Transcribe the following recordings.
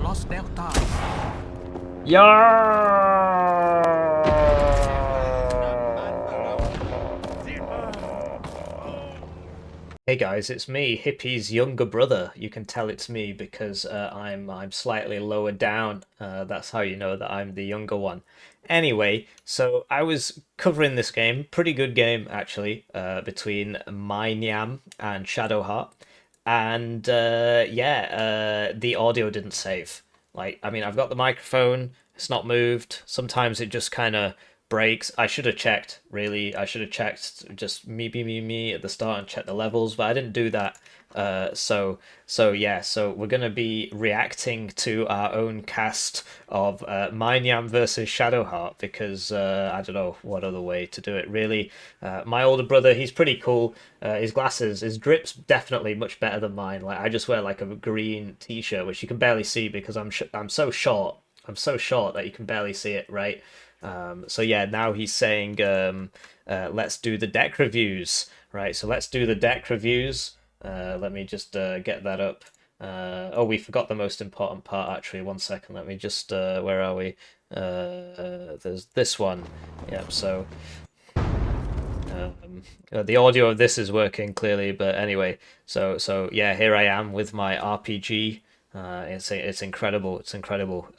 lost Delta. Hey guys, it's me, Hippie's younger brother. You can tell it's me because I'm slightly lower down. That's how you know that I'm the younger one. Anyway, so I was covering this game, pretty good game actually, between Mienyam and Shadowheart, and the audio didn't save. Like, I mean, I've got the microphone, it's not moved. Sometimes it just kind of breaks. I should have checked, really. I should have checked just me at the start and checked the levels, but I didn't do that. So we're gonna be reacting to our own cast of Mienyam versus Shadowheart because I don't know what other way to do it. Really, my older brother, he's pretty cool. His glasses, his drip's definitely much better than mine. Like I just wear like a green t-shirt, which you can barely see because I'm so short. I'm so short that you can barely see it, right? So yeah, now he's saying let's do the deck reviews, right? So let's do the deck reviews. Let me just get that up. Oh, we forgot the most important part actually. One second, let me just where are we? There's this one. Yep. So the audio of this is working clearly, but anyway, so yeah, here I am with my RPG. It's incredible. It's incredible.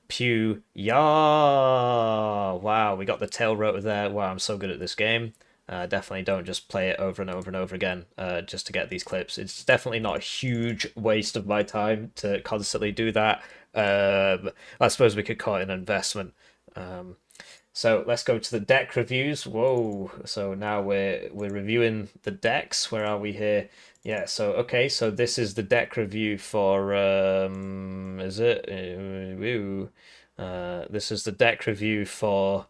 Pew ya! Wow, we got the tail rotor there. Wow, I'm so good at this game. Definitely don't just play it over and over and over again just to get these clips. It's definitely not a huge waste of my time to constantly do that. I suppose we could call it an investment. Um, so let's go to the deck reviews. Whoa! So now we're reviewing the decks. Where are we here? Yeah. So okay. So this is the deck review for is it? This is the deck review for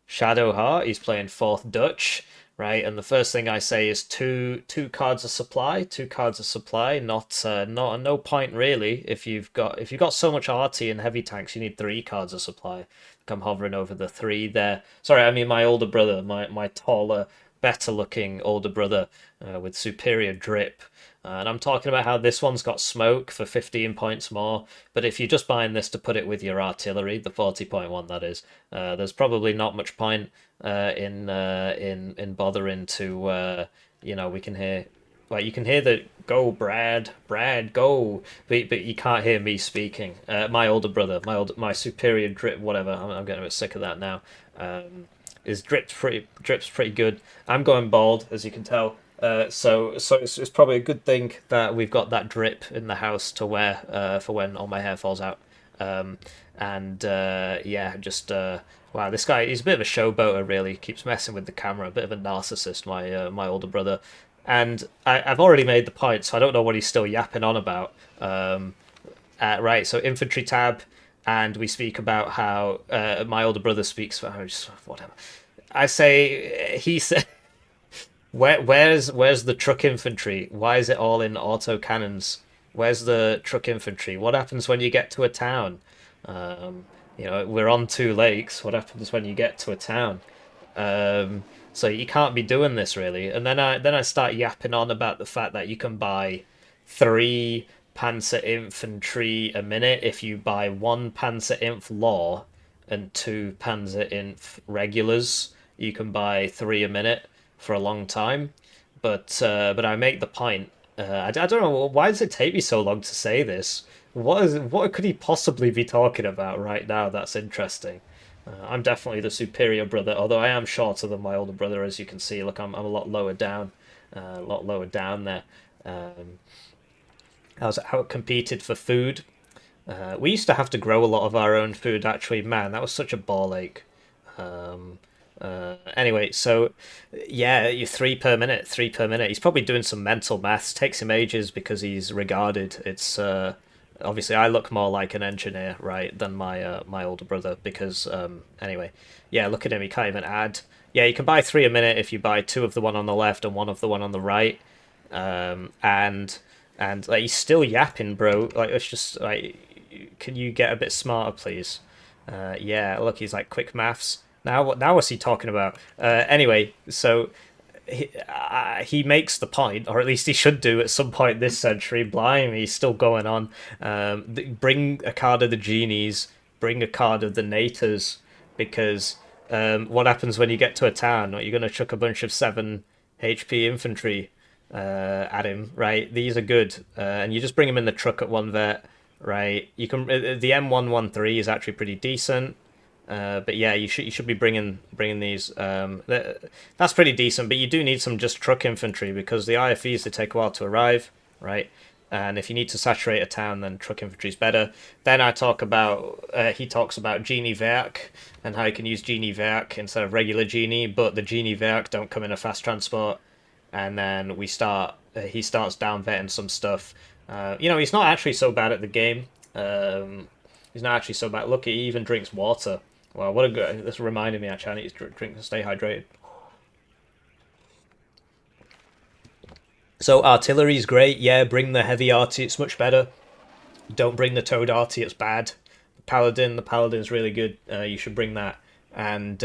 Shadowheart. He's playing fourth Dutch, right? And the first thing I say is two cards of supply, two cards of supply. Not no point really. If you've got so much arty and heavy tanks, you need three cards of supply. I'm hovering over the three there. Sorry, I mean my older brother, my taller, better looking older brother with superior drip. And I'm talking about how this one's got smoke for 15 points more. But if you're just buying this to put it with your artillery, the 40.1 that is, there's probably not much point in bothering to we can hear like you can hear the go Brad go, but you can't hear me speaking. My older brother, my superior drip, whatever. I'm getting a bit sick of that now. His drip's pretty good. I'm going bald, as you can tell. So it's probably a good thing that we've got that drip in the house to wear for when all my hair falls out. Um, and yeah, just wow, this guy, he's a bit of a showboater, really. Keeps messing with the camera, a bit of a narcissist, my older brother. And I've already made the point, so I don't know what he's still yapping on about. Right, so infantry tab, and we speak about how my older brother speaks for just whatever. I say he said, where's the truck infantry? Why is it all in auto cannons? Where's the truck infantry? What happens when you get to a town? Um, we're on two lakes. What happens when you get to a town? So you can't be doing this really. And then I start yapping on about the fact that you can buy three Panzer infantry a minute if you buy one Panzer Inf law and two Panzer Inf regulars. You can buy three a minute for a long time. But I make the point. I don't know why does it take me so long to say this. What could he possibly be talking about right now? That's interesting. I'm definitely the superior brother, although I am shorter than my older brother, as you can see. Look, I'm a lot lower down, a lot lower down there. Um, I was out competed for food. We used to have to grow a lot of our own food. Actually, man, that was such a ball ache. Um, anyway, so yeah, you three per minute, three per minute. He's probably doing some mental maths. Takes him ages because he's regarded. It's obviously I look more like an engineer, right, than my older brother because anyway, yeah, look at him. He can't even add. Yeah, you can buy three a minute if you buy two of the one on the left and one of the one on the right. And like he's still yapping, bro. Like it's just like, can you get a bit smarter, please? Yeah, look, he's like quick maths. Now what's he talking about? Anyway, so he makes the point, or at least he should do at some point this century. Blimey, he's still going on. Bring a card of the genies, bring a card of the nators, because what happens when you get to a town? You're going to chuck a bunch of 7 HP infantry at him, right? These are good, and you just bring him in the truck at 1 vet, right? You can the M113 is actually pretty decent. But yeah, you should be bringing these. That's pretty decent, but you do need some just truck infantry because the IFEs they take a while to arrive, right? And if you need to saturate a town, then truck infantry is better. Then he talks about Genie Werk and how you can use Genie Werk instead of regular Genie, but the Genie Werk don't come in a fast transport. And then he starts down vetting some stuff. He's not actually so bad at the game. He's not actually so bad. Look, he even drinks water. Wow, what a good... This reminded me, actually, I need to drink to stay hydrated. So artillery's great. Yeah, bring the heavy arty. It's much better. Don't bring the toad arty. It's bad. The paladin's really good. You should bring that. And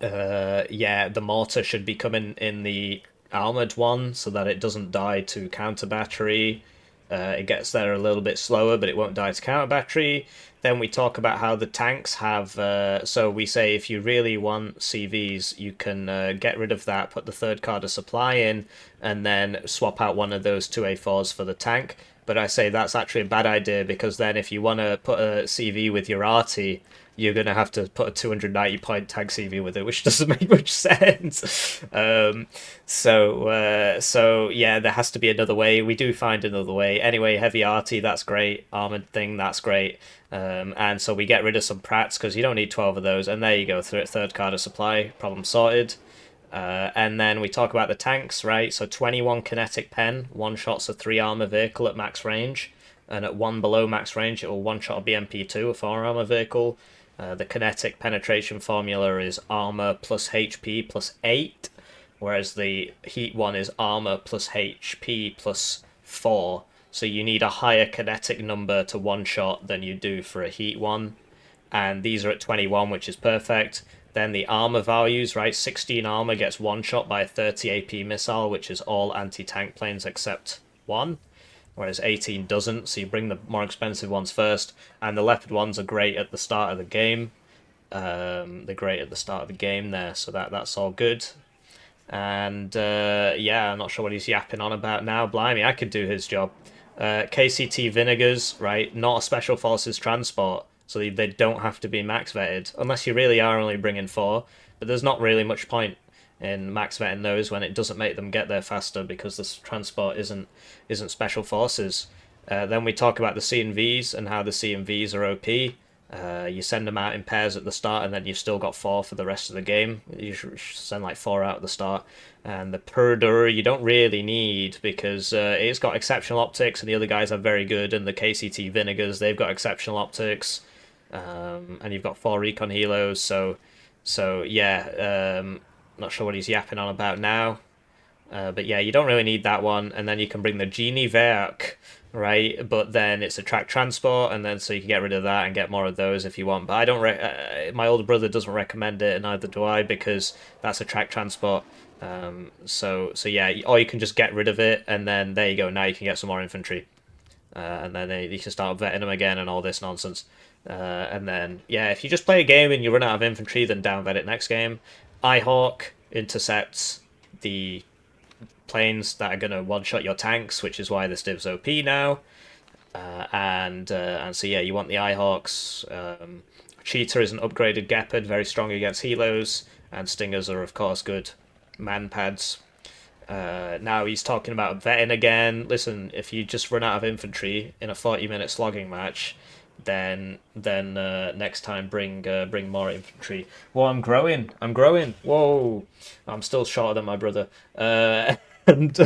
yeah, the mortar should be coming in the armored one so that it doesn't die to counter battery. It gets there a little bit slower, but it won't die to counter battery. Then we talk about how the tanks have... so we say if you really want CVs, you can get rid of that, put the third card of supply in, and then swap out one of those 2A4s for the tank. But I say that's actually a bad idea, because then if you want to put a CV with your arty, you're going to have to put a 290 point tank CV with it, which doesn't make much sense. So yeah, there has to be another way. We do find another way. Anyway, heavy arty, that's great. Armored thing, that's great. And so we get rid of some Prats, because you don't need 12 of those. And there you go, third card of supply, problem sorted. And then we talk about the tanks, right? So 21 kinetic pen, one-shots a 3 armor vehicle at max range. And at 1 below max range, it will one-shot a BMP2, a 4 armor vehicle. The kinetic penetration formula is armor plus HP plus 8, whereas the heat one is armor plus HP plus 4. So you need a higher kinetic number to one-shot than you do for a heat one. And these are at 21, which is perfect. Then the armor values, right? 16 armor gets one-shot by a 30 AP missile, which is all anti-tank planes except one. Whereas 18 doesn't, so you bring the more expensive ones first. And the leopard ones are great at the start of the game. They're great at the start of the game there, so that's all good. And yeah, I'm not sure what he's yapping on about now. Blimey, I could do his job. KCT Vinegars, right? Not a Special Forces transport, so they don't have to be max vetted, unless you really are only bringing 4. But there's not really much point in max vetting those when it doesn't make them get there faster, because this transport isn't Special Forces. Then we talk about the C&Vs and how the C&Vs are OP. You send them out in pairs at the start, and then you've still got 4 for the rest of the game. You should send like 4 out at the start. And the Purdur you don't really need, because it's got exceptional optics, and the other guys are very good. And the KCT Vinegars, they've got exceptional optics, and you've got 4 recon helos. So yeah, not sure what he's yapping on about now. But yeah, you don't really need that one. And then you can bring the Genie Werk, right? But then it's a track transport, and then so you can get rid of that and get more of those if you want. But I don't. My older brother doesn't recommend it, and neither do I, because that's a track transport. So yeah, or you can just get rid of it, and then there you go. Now you can get some more infantry, and then you can start vetting them again and all this nonsense. And then yeah, if you just play a game and you run out of infantry, then down vet it next game. Eyehawk intercepts the planes that are going to one-shot your tanks, which is why this div's OP now. And so yeah, you want the Eyehawks. Cheetah is an upgraded Gepard, very strong against helos, and Stingers are of course good man pads. Now he's talking about vetting again. Listen, if you just run out of infantry in a 40-minute slogging match, then next time bring more infantry. Whoa, I'm growing. Whoa, I'm still shorter than my brother. And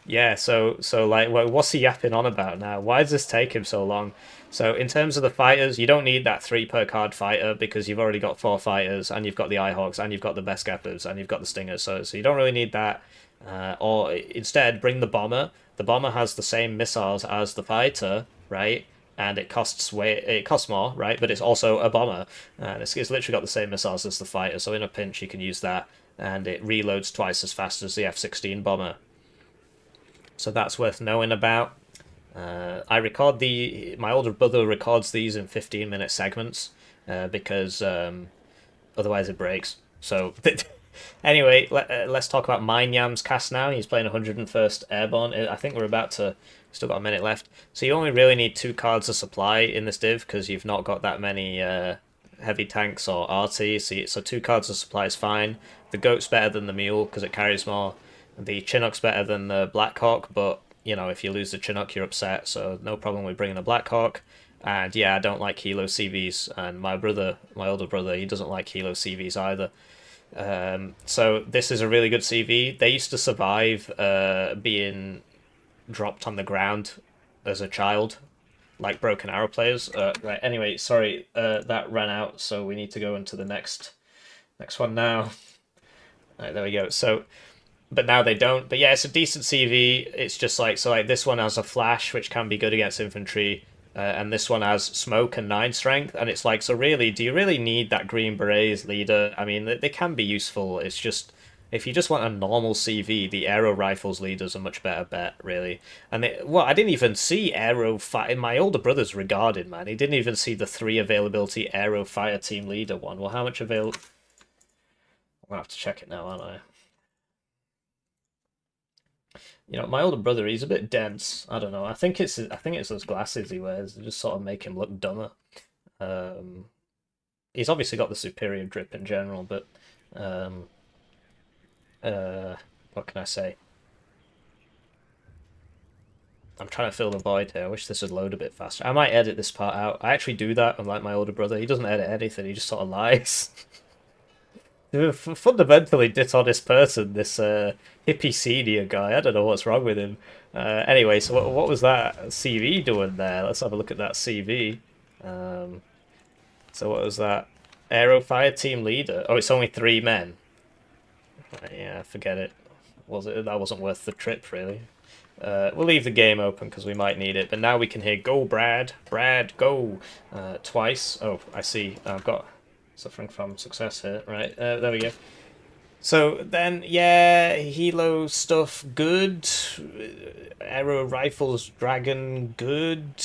yeah, so like, what's he yapping on about now? Why does this take him so long? So in terms of the fighters, you don't need that 3 per card fighter, because you've already got 4 fighters, and you've got the Eyehawks, and you've got the best Gepards, and you've got the Stingers. So you don't really need that. Or instead, bring the bomber. The bomber has the same missiles as the fighter, right? And it costs more, right? But it's also a bomber, and it's literally got the same missiles as the fighter. So in a pinch, you can use that. and it reloads twice as fast as the F-16 bomber. So that's worth knowing about. I record my older brother records these in 15-minute segments because otherwise it breaks. So anyway, let's talk about Mienyam's cast now. He's playing 101st Airborne. I think still got a minute left. So you only really need 2 cards of supply in this div because you've not got that many heavy tanks or RT. So 2 cards of supply is fine. The goat's better than the mule because it carries more. The Chinook's better than the Blackhawk, but you know, if you lose the Chinook, you're upset, so no problem with bringing a Blackhawk. And yeah, I don't like Hilo CVs, and my older brother, he doesn't like Hilo CVs either. So this is a really good CV. They used to survive being dropped on the ground as a child, like Broken Arrow players. Right, anyway, sorry, that ran out, so we need to go into the next one now. Right, there we go. So but now they don't. But yeah, it's a decent CV. It's just like, so like this one has a flash, which can be good against infantry, and this one has smoke and 9 strength. And it's like, so really, do you really need that Green Berets leader? I mean, they can be useful. It's just, if you just want a normal CV, the Aero Rifles leader's a much better bet, really. And I didn't even see Aero Fire. My older brother's regarded, man. He didn't even see the 3 availability Aero Fire Team Leader one. Well, how much I'm gonna have to check it now, aren't I? You know, my older brother, he's a bit dense. I don't know. I think it's those glasses he wears. They just sort of make him look dumber. Um, he's obviously got the superior grip in general, but um, what can I say? I'm trying to fill the void here. I wish this would load a bit faster. I might edit this part out. I actually do that, unlike my older brother. He doesn't edit anything. He just sort of lies. Fundamentally dishonest person, this hippie senior guy. I don't know what's wrong with him. Anyway, so what was that CV doing there? Let's have a look at that CV. So what was that? Aero Fire Team Leader. Oh, it's only 3 men. Yeah, forget it. That wasn't worth the trip, really. We'll leave the game open because we might need it. But now we can hear "Go, Brad! Brad, go!" Twice. Oh, I see. I've got suffering from success here. Right, there we go. So then, yeah, Hilo stuff, good. Aero Rifles Dragon, good.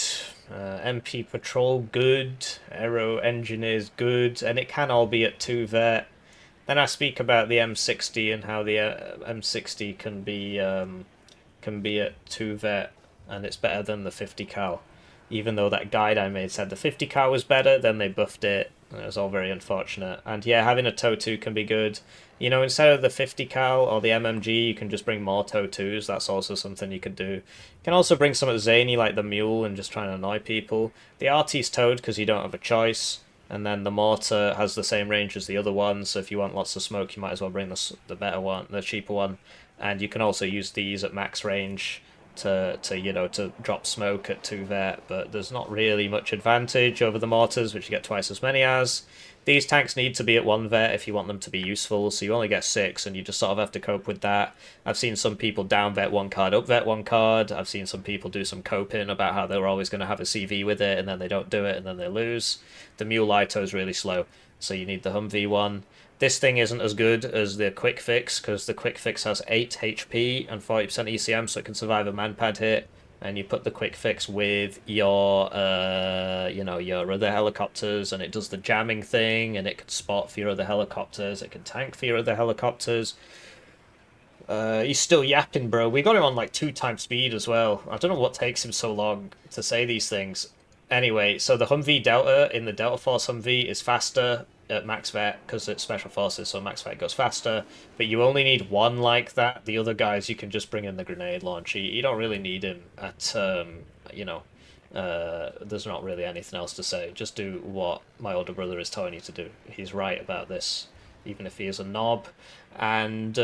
MP Patrol, good. Aero Engineers, good. And it can all be at 2 vet. Then I speak about the M60 and how the M60 can be at 2 vet, and it's better than the 50 cal. Even though that guide I made said the 50 cal was better, then they buffed it. And it was all very unfortunate. And yeah, having a TOW2 can be good. You know, instead of the 50 cal or the MMG, you can just bring more TOW2s. That's also something you could do. You can also bring something zany like the Mule and just try and annoy people. The RT's towed because you don't have a choice. And then the mortar has the same range as the other one, so if you want lots of smoke, you might as well bring the better one, the cheaper one. And you can also use these at max range to drop smoke at 2 vet, but there's not really much advantage over the mortars, which you get twice as many as. These tanks need to be at 1 vet if you want them to be useful, so you only get 6, and you just sort of have to cope with that. I've seen some people down vet 1 card, up vet 1 card. I've seen some people do some coping about how they're always going to have a CV with it, and then they don't do it, and then they lose. The Mule Lito is really slow, so you need the Humvee one. This thing isn't as good as the Quick Fix, because the Quick Fix has 8 HP and 40% ECM, so it can survive a manpad hit. And you put the Quick Fix with your other helicopters, and it does the jamming thing, and it can spot for your other helicopters, it can tank for your other helicopters. He's still yapping, bro. We got him on like 2 times speed as well. I don't know what takes him so long to say these things. Anyway, so the Humvee Delta in the Delta Force Humvee is faster at max vet because it's special forces, so max vet goes faster, but you only need 1 like that. The other guys you can just bring in the grenade launcher. You don't really need him at there's not really anything else to say. Just do what my older brother is telling you to do. He's right about this, even if he is a knob. And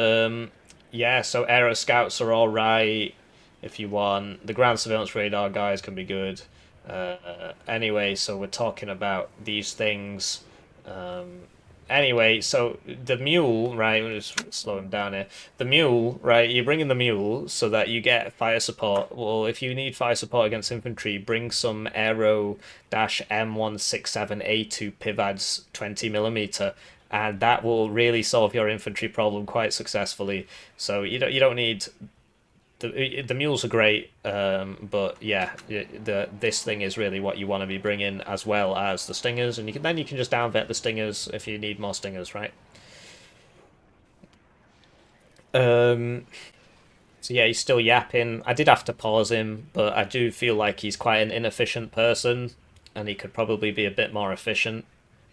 yeah, so aero scouts are all right if you want. The ground surveillance radar guys can be good. Anyway, so we're talking about these things. Anyway, so the Mule, right, we'll just slow him down here. The Mule, right, you bring in the Mule so that you get fire support. Well, if you need fire support against infantry, bring some Aero-M167A2 Pivads 20mm, and that will really solve your infantry problem quite successfully. So you don't need the mules are great, but yeah, this thing is really what you want to be bringing as well as the stingers, and you can just down vet the stingers if you need more stingers, right? Um, so yeah, he's still yapping. I did have to pause him, but I do feel like he's quite an inefficient person, and he could probably be a bit more efficient.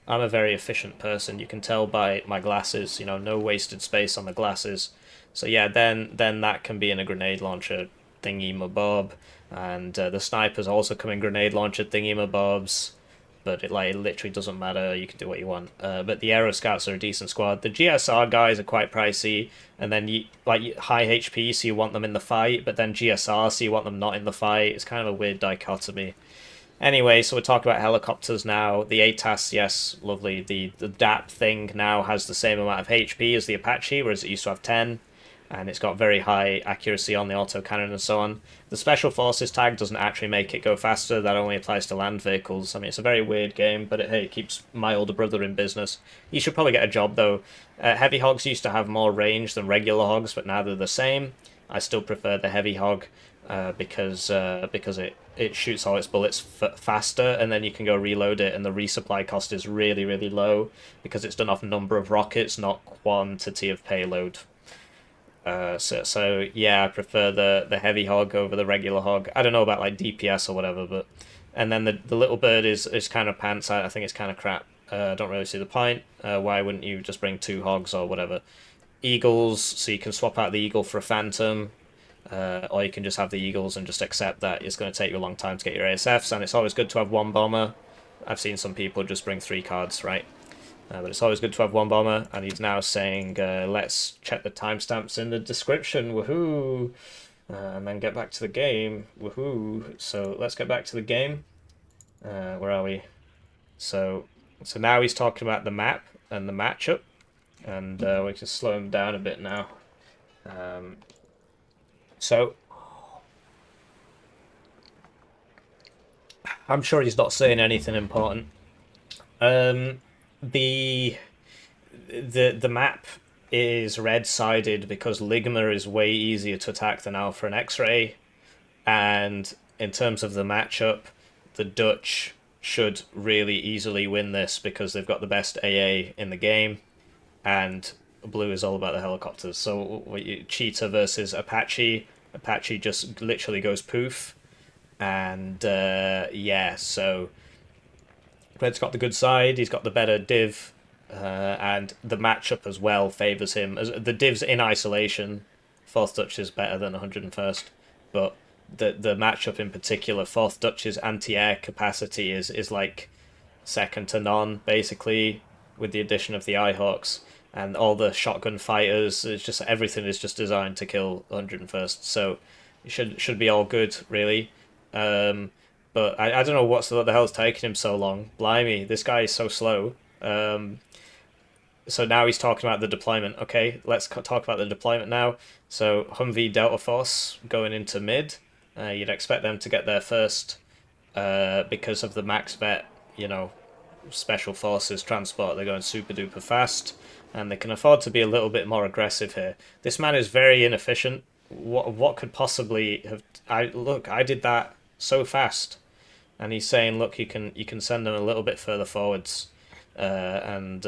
I'm a very efficient person. You can tell by my glasses. No wasted space on the glasses. So yeah, then that can be in a grenade launcher thingy mabob, and the snipers also come in grenade launcher thingy mabobs. But it literally doesn't matter. You can do what you want. But the aero scouts are a decent squad. The GSR guys are quite pricey, and then high HP, so you want them in the fight. But then GSR, so you want them not in the fight. It's kind of a weird dichotomy. Anyway, so we're talking about helicopters now. The ATAS, yes, lovely. The DAP thing now has the same amount of HP as the Apache, whereas it used to have 10. And it's got very high accuracy on the autocannon and so on. The Special Forces tag doesn't actually make it go faster. That only applies to land vehicles. I mean, it's a very weird game, but it keeps my older brother in business. He should probably get a job, though. Heavy hogs used to have more range than regular hogs, but now they're the same. I still prefer the heavy hog because it shoots all its bullets faster, and then you can go reload it, and the resupply cost is really, really low because it's done off number of rockets, not quantity of payload. So yeah, I prefer the heavy hog over the regular hog. I don't know about like DPS or whatever, but and then the little bird is kind of pants. I think it's kind of crap. I don't really see the point. Why wouldn't you just bring two hogs or whatever? Eagles, so you can swap out the eagle for a phantom, or you can just have the eagles and just accept that it's going to take you a long time to get your ASFs, and it's always good to have one bomber. I've seen some people just bring three cards, right? But it's always good to have one bomber, and he's now saying, let's check the timestamps in the description, woohoo! And then get back to the game, woohoo! So let's get back to the game. Where are we? So now he's talking about the map and the matchup, and we can slow him down a bit now. So I'm sure he's not saying anything important. The the map is red-sided because Ligma is way easier to attack than Alpha and X-Ray, and in terms of the matchup, the Dutch should really easily win this because they've got the best AA in the game, and blue is all about the helicopters. So Cheetah versus Apache. Apache just literally goes poof, and yeah, so Red's got the good side. He's got the better div, and the matchup as well favors him. As the divs in isolation, Fourth Dutch is better than 101st, but the matchup in particular, Fourth Dutch's anti-air capacity is like second to none, basically, with the addition of the Eyehawks and all the shotgun fighters. It's just everything is just designed to kill 101st, so it should be all good, really. But I don't know what the hell's taking him so long. Blimey, this guy is so slow. So now he's talking about the deployment. Okay, let's talk about the deployment now. So Humvee Delta Force going into mid. You'd expect them to get there first because of the max vet, special forces transport. They're going super duper fast, and they can afford to be a little bit more aggressive here. This man is very inefficient. What could possibly have? I did that so fast. And he's saying, look, you can send them a little bit further forwards, and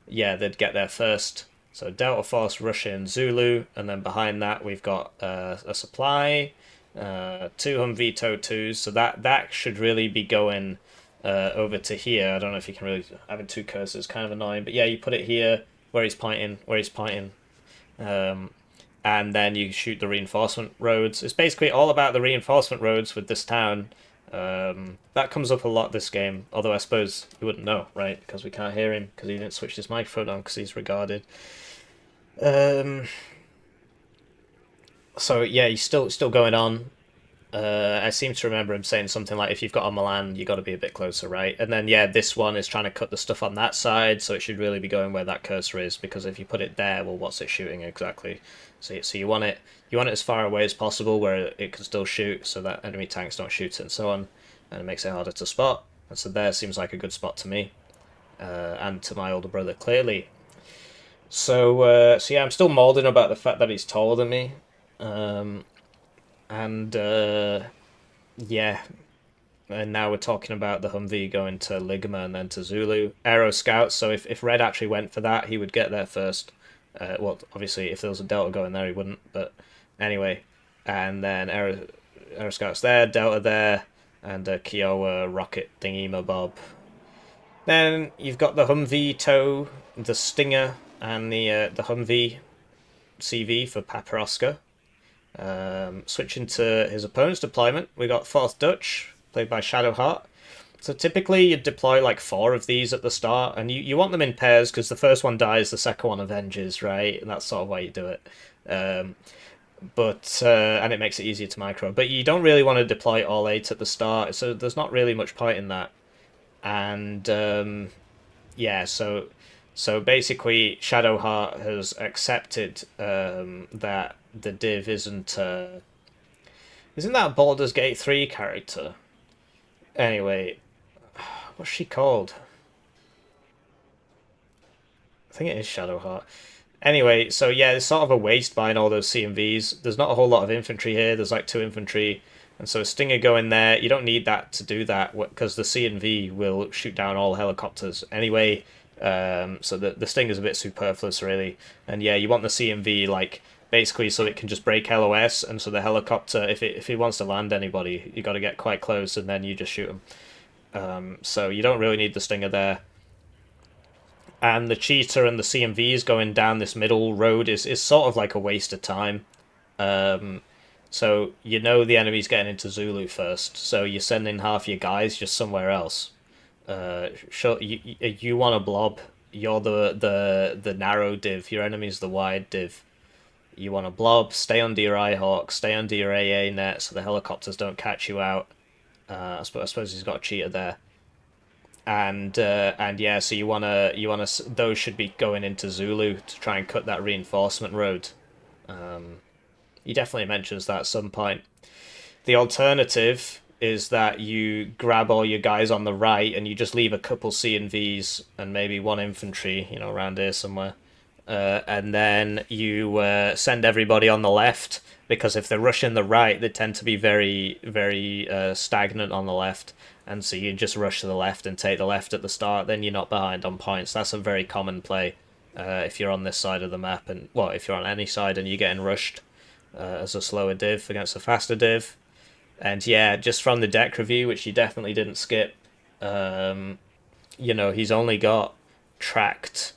yeah, they'd get there first. So Delta Force, Russia, and Zulu, and then behind that we've got a supply, two Humvee Tow 2s. So that should really be going over to here. I don't know if you can really having two cursors, kind of annoying, but yeah, you put it here where he's pointing, and then you shoot the reinforcement roads. It's basically all about the reinforcement roads with this town. That comes up a lot this game, although I suppose you wouldn't know, right? Because we can't hear him because he didn't switch his microphone on because he's regarded. So yeah, he's still going on. I seem to remember him saying something like, if you've got a Milan, you got to be a bit closer, right? And then yeah, this one is trying to cut the stuff on that side, so it should really be going where that cursor is, because if you put it there, well, what's it shooting exactly? So you want it as far away as possible where it can still shoot, so that enemy tanks don't shoot it and so on, and it makes it harder to spot. And so there seems like a good spot to me. and to my older brother, clearly. So yeah, I'm still mauling about the fact that he's taller than me. Um, and yeah, and now we're talking about the Humvee going to Ligma and then to Zulu. Aero Scouts, so if Red actually went for that, he would get there first. Well, obviously, if there was a Delta going there, he wouldn't, but anyway. And then Aero Scouts there, Delta there, and Kiowa rocket thingy mabob. Then you've got the Humvee tow, the Stinger, and the Humvee CV for Paparoska. Switching to his opponent's deployment, we got 4th Dutch, played by Shadowheart. So typically you'd deploy like 4 of these at the start, and you want them in pairs because the first one dies, the second one avenges, right? And that's sort of why you do it. And it makes it easier to micro. But you don't really want to deploy all 8 at the start, so there's not really much point in that. And yeah, so basically Shadowheart has accepted that the div isn't that Baldur's Gate 3 character? Anyway, what's she called? I think it is Shadowheart. Anyway, so yeah, it's sort of a waste buying all those CMVs. There's not a whole lot of infantry here. There's like 2 infantry. And so a Stinger going there, you don't need that to do that because the CNV will shoot down all helicopters anyway. So the Stinger's a bit superfluous, really. And yeah, you want the CMV like basically so it can just break LOS, and so the helicopter, if it wants to land anybody, you got to get quite close, and then you just shoot them. So you don't really need the Stinger there. And the Cheetah and the CMVs going down this middle road is sort of like a waste of time. So you know the enemy's getting into Zulu first, so you're sending half your guys just somewhere else. You want a blob. You're the narrow div. Your enemy's the wide div. You want a blob. Stay under your Eyehawk. Stay under your AA net so the helicopters don't catch you out. I suppose he's got a cheetah there. And yeah, so you wanna those should be going into Zulu to try and cut that reinforcement road. He definitely mentions that at some point. The alternative is that you grab all your guys on the right and you just leave a couple C&Vs and maybe 1 infantry, around here somewhere. And then you send everybody on the left, because if they're rushing the right, they tend to be very, very stagnant on the left. And so you just rush to the left and take the left at the start, then you're not behind on points. That's a very common play if you're on this side of the map, and well, if you're on any side and you're getting rushed as a slower div against a faster div. And yeah, just from the deck review, which you definitely didn't skip, he's only got tracked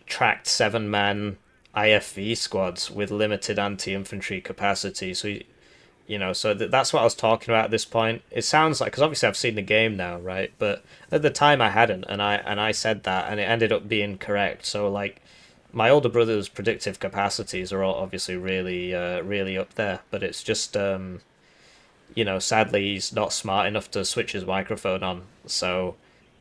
7-man IFV squads with limited anti-infantry capacity. So that's what I was talking about at this point. It sounds like, because obviously I've seen the game now, right? But at the time I hadn't, and I said that, and it ended up being correct. So like, my older brother's predictive capacities are all obviously really, really up there. But it's just, sadly he's not smart enough to switch his microphone on. So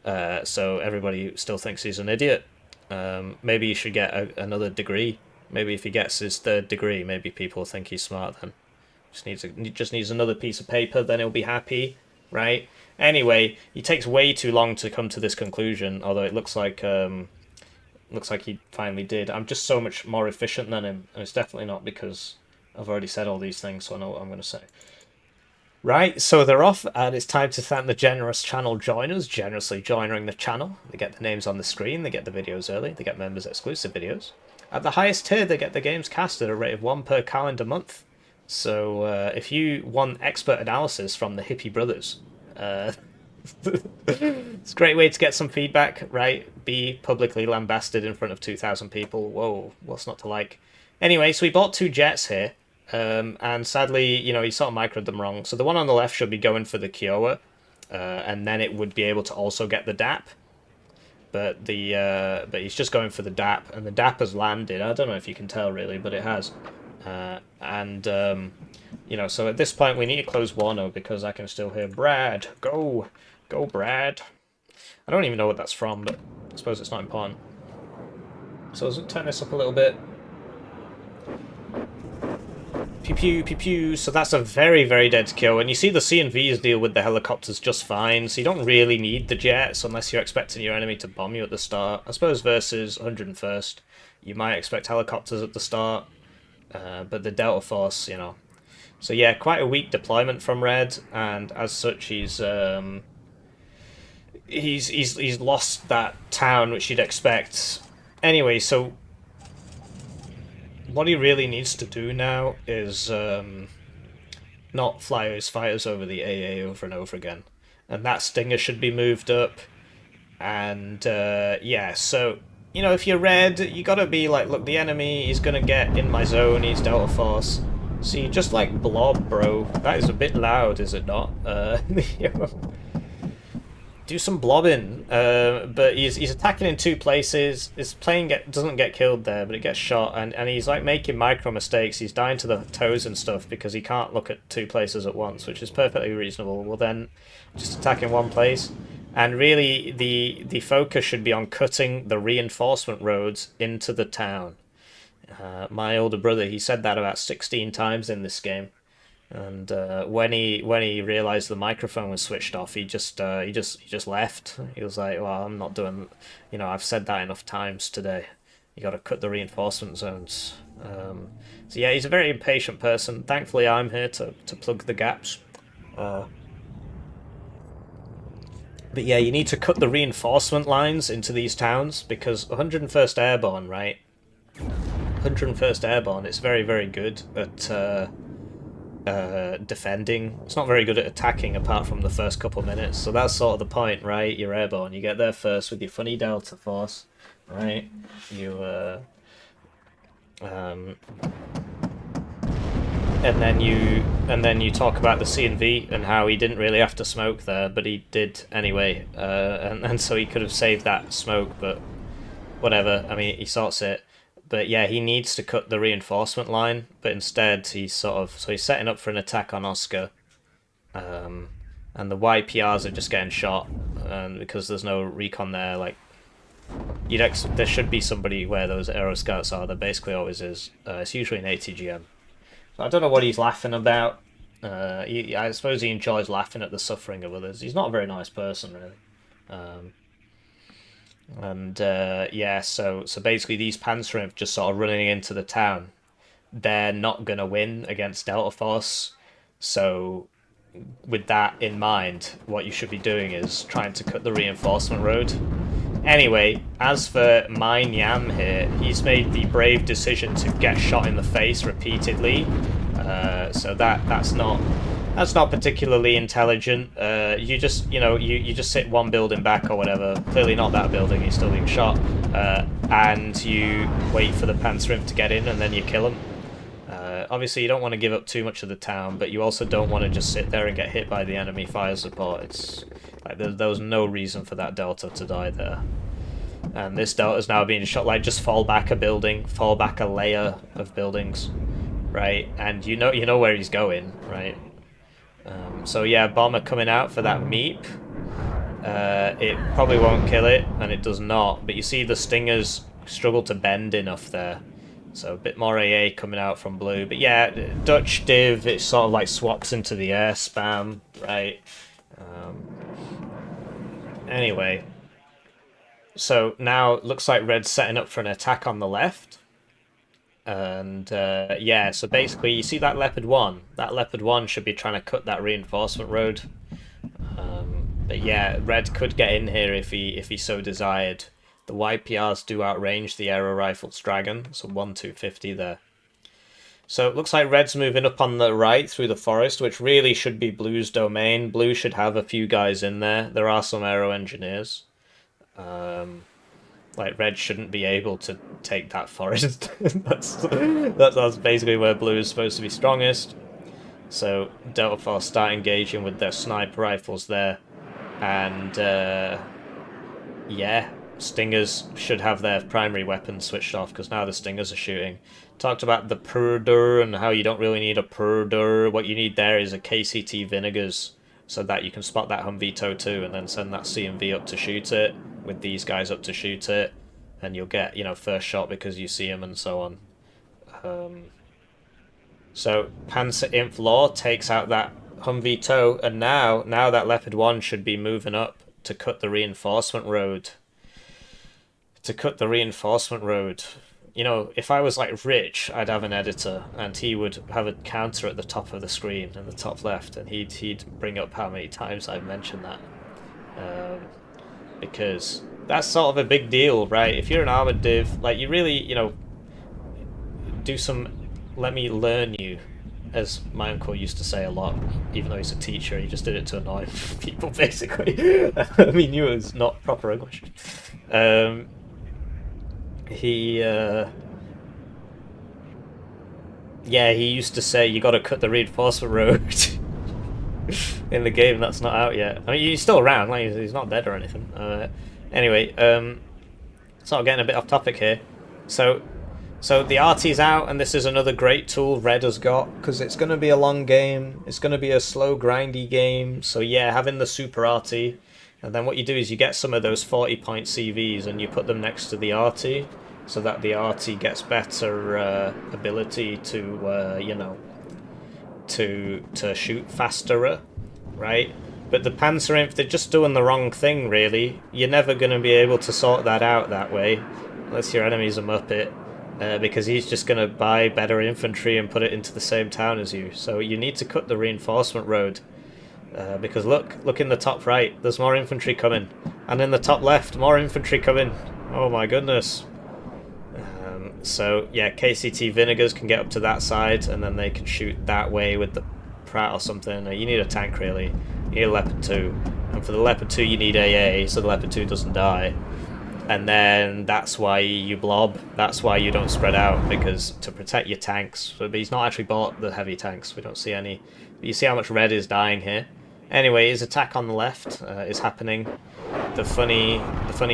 everybody still thinks he's an idiot. Maybe he should get another degree. Maybe if he gets his 3rd degree, maybe people think he's smart then. Just needs another piece of paper, then he'll be happy, right? Anyway, he takes way too long to come to this conclusion, although it looks like he finally did. I'm just so much more efficient than him, and it's definitely not because I've already said all these things, so I know what I'm going to say. Right, so they're off, and it's time to thank the generous channel joiners, generously joining the channel. They get the names on the screen, they get the videos early, they get members exclusive videos. At the highest tier, they get the games cast at a rate of 1 per calendar month. So if you want expert analysis from the Hippie brothers, it's a great way to get some feedback, right? Be publicly lambasted in front of 2,000 people. Whoa, what's not to like? Anyway, so we bought 2 jets here, and sadly, he sort of microed them wrong. So the one on the left should be going for the Kiowa, and then it would be able to also get the DAP. But but he's just going for the DAP, and the DAP has landed. I don't know if you can tell really, but it has. So at this point we need to close Warno because I can still hear Brad. Go Brad. I don't even know what that's from, but I suppose it's not important. So let's turn this up a little bit. Pew pew pew pew. So that's a very, very dead kill. And you see the C&Vs deal with the helicopters just fine, so you don't really need the jets unless you're expecting your enemy to bomb you at the start. I suppose versus 101st, you might expect helicopters at the start, but the Delta Force, you know. So yeah, quite a weak deployment from Red, and as such, he's lost that town, which you'd expect. Anyway, so what he really needs to do now is not fly his fighters over the AA over and over again. And that Stinger should be moved up. And yeah, so, you know, if you're Red, you gotta be like, look, the enemy is gonna get in my zone, he's Delta Force. So you just like blob, bro. That is a bit loud, is it not? Do some blobbing, but he's attacking in two places. His plane doesn't get killed there, but it gets shot, and he's like making micro mistakes. He's dying to the toes and stuff because he can't look at two places at once, which is perfectly reasonable. Well, then just attack in one place, and really the focus should be on cutting the reinforcement roads into the town. My older brother, he said that about 16 times in this game. And when he realized the microphone was switched off, he just left. He was like, "Well, I'm not doing. You know, I've said that enough times today. You got to cut the reinforcement zones." So yeah, he's a very impatient person. Thankfully, I'm here to plug the gaps. But yeah, you need to cut the reinforcement lines into these towns because 101st Airborne, right? 101st Airborne, it's very, very good at defending. It's not very good at attacking apart from the first couple minutes, so that's sort of the point, right? You're Airborne, you get there first with your funny Delta Force, right? You and then you talk about the C&V and how he didn't really have to smoke there, but he did anyway, and so he could have saved that smoke, but whatever. I mean, he sorts it. But yeah, he needs to cut the reinforcement line, but instead he's he's setting up for an attack on Oscar, and the YPRs are just getting shot, and because there's no recon there, like there should be somebody where those aero scouts are. There basically always is. It's usually an ATGM. So I don't know what he's laughing about. I suppose he enjoys laughing at the suffering of others. He's not a very nice person, really. And yeah, so basically these Panzerif just sort of running into the town. They're not going to win against Delta Force. So with that in mind, what you should be doing is trying to cut the reinforcement road. Anyway, as for Mienyam here, he's made the brave decision to get shot in the face repeatedly. So that's not particularly intelligent. You just you just sit one building back or whatever. Clearly not that building. He's still being shot, and you wait for the Panzerif to get in, and then you kill him. Obviously, you don't want to give up too much of the town, but you also don't want to just sit there and get hit by the enemy fire support. It's like there was no reason for that Delta to die there. And this Delta's now being shot. Like, just fall back a building, fall back a layer of buildings, right? And you know where he's going, right? So yeah, bomber coming out for that Meep. It probably won't kill it, and it does not. But you see the Stingers struggle to bend enough there. So a bit more AA coming out from blue. But yeah, Dutch div, it sort of like swaps into the air spam, right? Anyway. So now it looks like Red's setting up for an attack on the left. And yeah, so basically you see that Leopard 1. That Leopard 1 should be trying to cut that reinforcement road. But yeah, Red could get in here if he so desired. The YPRs do outrange the Aero Rifles Dragon, so 1-250 there. So it looks like Red's moving up on the right through the forest, which really should be Blue's domain. Blue should have a few guys in there. There are some Aero Engineers. Like, Red shouldn't be able to take that forest. that's basically where Blue is supposed to be strongest. So Delta Force start engaging with their sniper rifles there. And yeah, Stingers should have their primary weapons switched off because now the Stingers are shooting. Talked about the Purdur and how you don't really need a Purdur. What you need there is a KCT Vinegars so that you can spot that Humvee TOW 2 and then send that C&V up to shoot it with these guys up to shoot it, and you'll get, first shot because you see them and so on. So Panzer Inf Law takes out that Humvee tow, and now that Leopard 1 should be moving up to cut the reinforcement road. You know, if I was like rich, I'd have an editor, and he would have a counter at the top of the screen in the top left, and he'd bring up how many times I've mentioned that, because that's sort of a big deal, right? If you're an armored div, like you really, you know, do some let me learn you, as my uncle used to say a lot, even though he's a teacher. He just did it to annoy people, basically. I mean, knew it was not proper English. Yeah, he used to say you got to cut the reinforcement road in the game that's not out yet. I mean, he's still around, like he's not dead or anything. Anyway, sort of getting a bit off topic here. So the RT's out, and this is another great tool Red has got, because it's going to be a long game. It's going to be a slow, grindy game. So yeah, having the Super RT, and then what you do is you get some of those 40-point CVs and you put them next to the RT, so that the RT gets better ability to, you know, to shoot faster, right? But the Panzerinf, they're just doing the wrong thing, really. You're never going to be able to sort that out that way, unless your enemy's a Muppet. Because he's just going to buy better infantry and put it into the same town as you. So you need to cut the reinforcement road. Because look in the top right, there's more infantry coming. And in the top left, more infantry coming. Oh my goodness. So yeah, KCT Vinegars can get up to that side, and then they can shoot that way with the Pratt or something. You need a tank, really. You need a Leopard 2. And for the Leopard 2 you need AA, so the Leopard 2 doesn't die. And then that's why you blob, that's why you don't spread out, because to protect your tanks. But he's not actually bought the heavy tanks, we don't see any. But you see how much Red is dying here. Anyway, his attack on the left is happening. The funny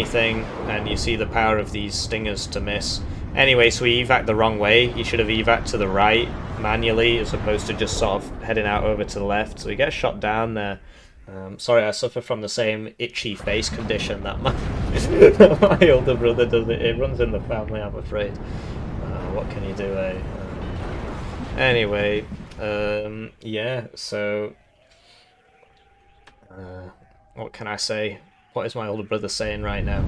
thing, and you see the power of these stingers to miss. Anyway, so he evac the wrong way. He should have evac to the right manually, as opposed to just sort of heading out over to the left. So he gets shot down there. Sorry, I suffer from the same itchy face condition that my, my older brother does. It runs in the family, I'm afraid. What can you do, eh? Anyway, yeah, so... what can I say? What is my older brother saying right now?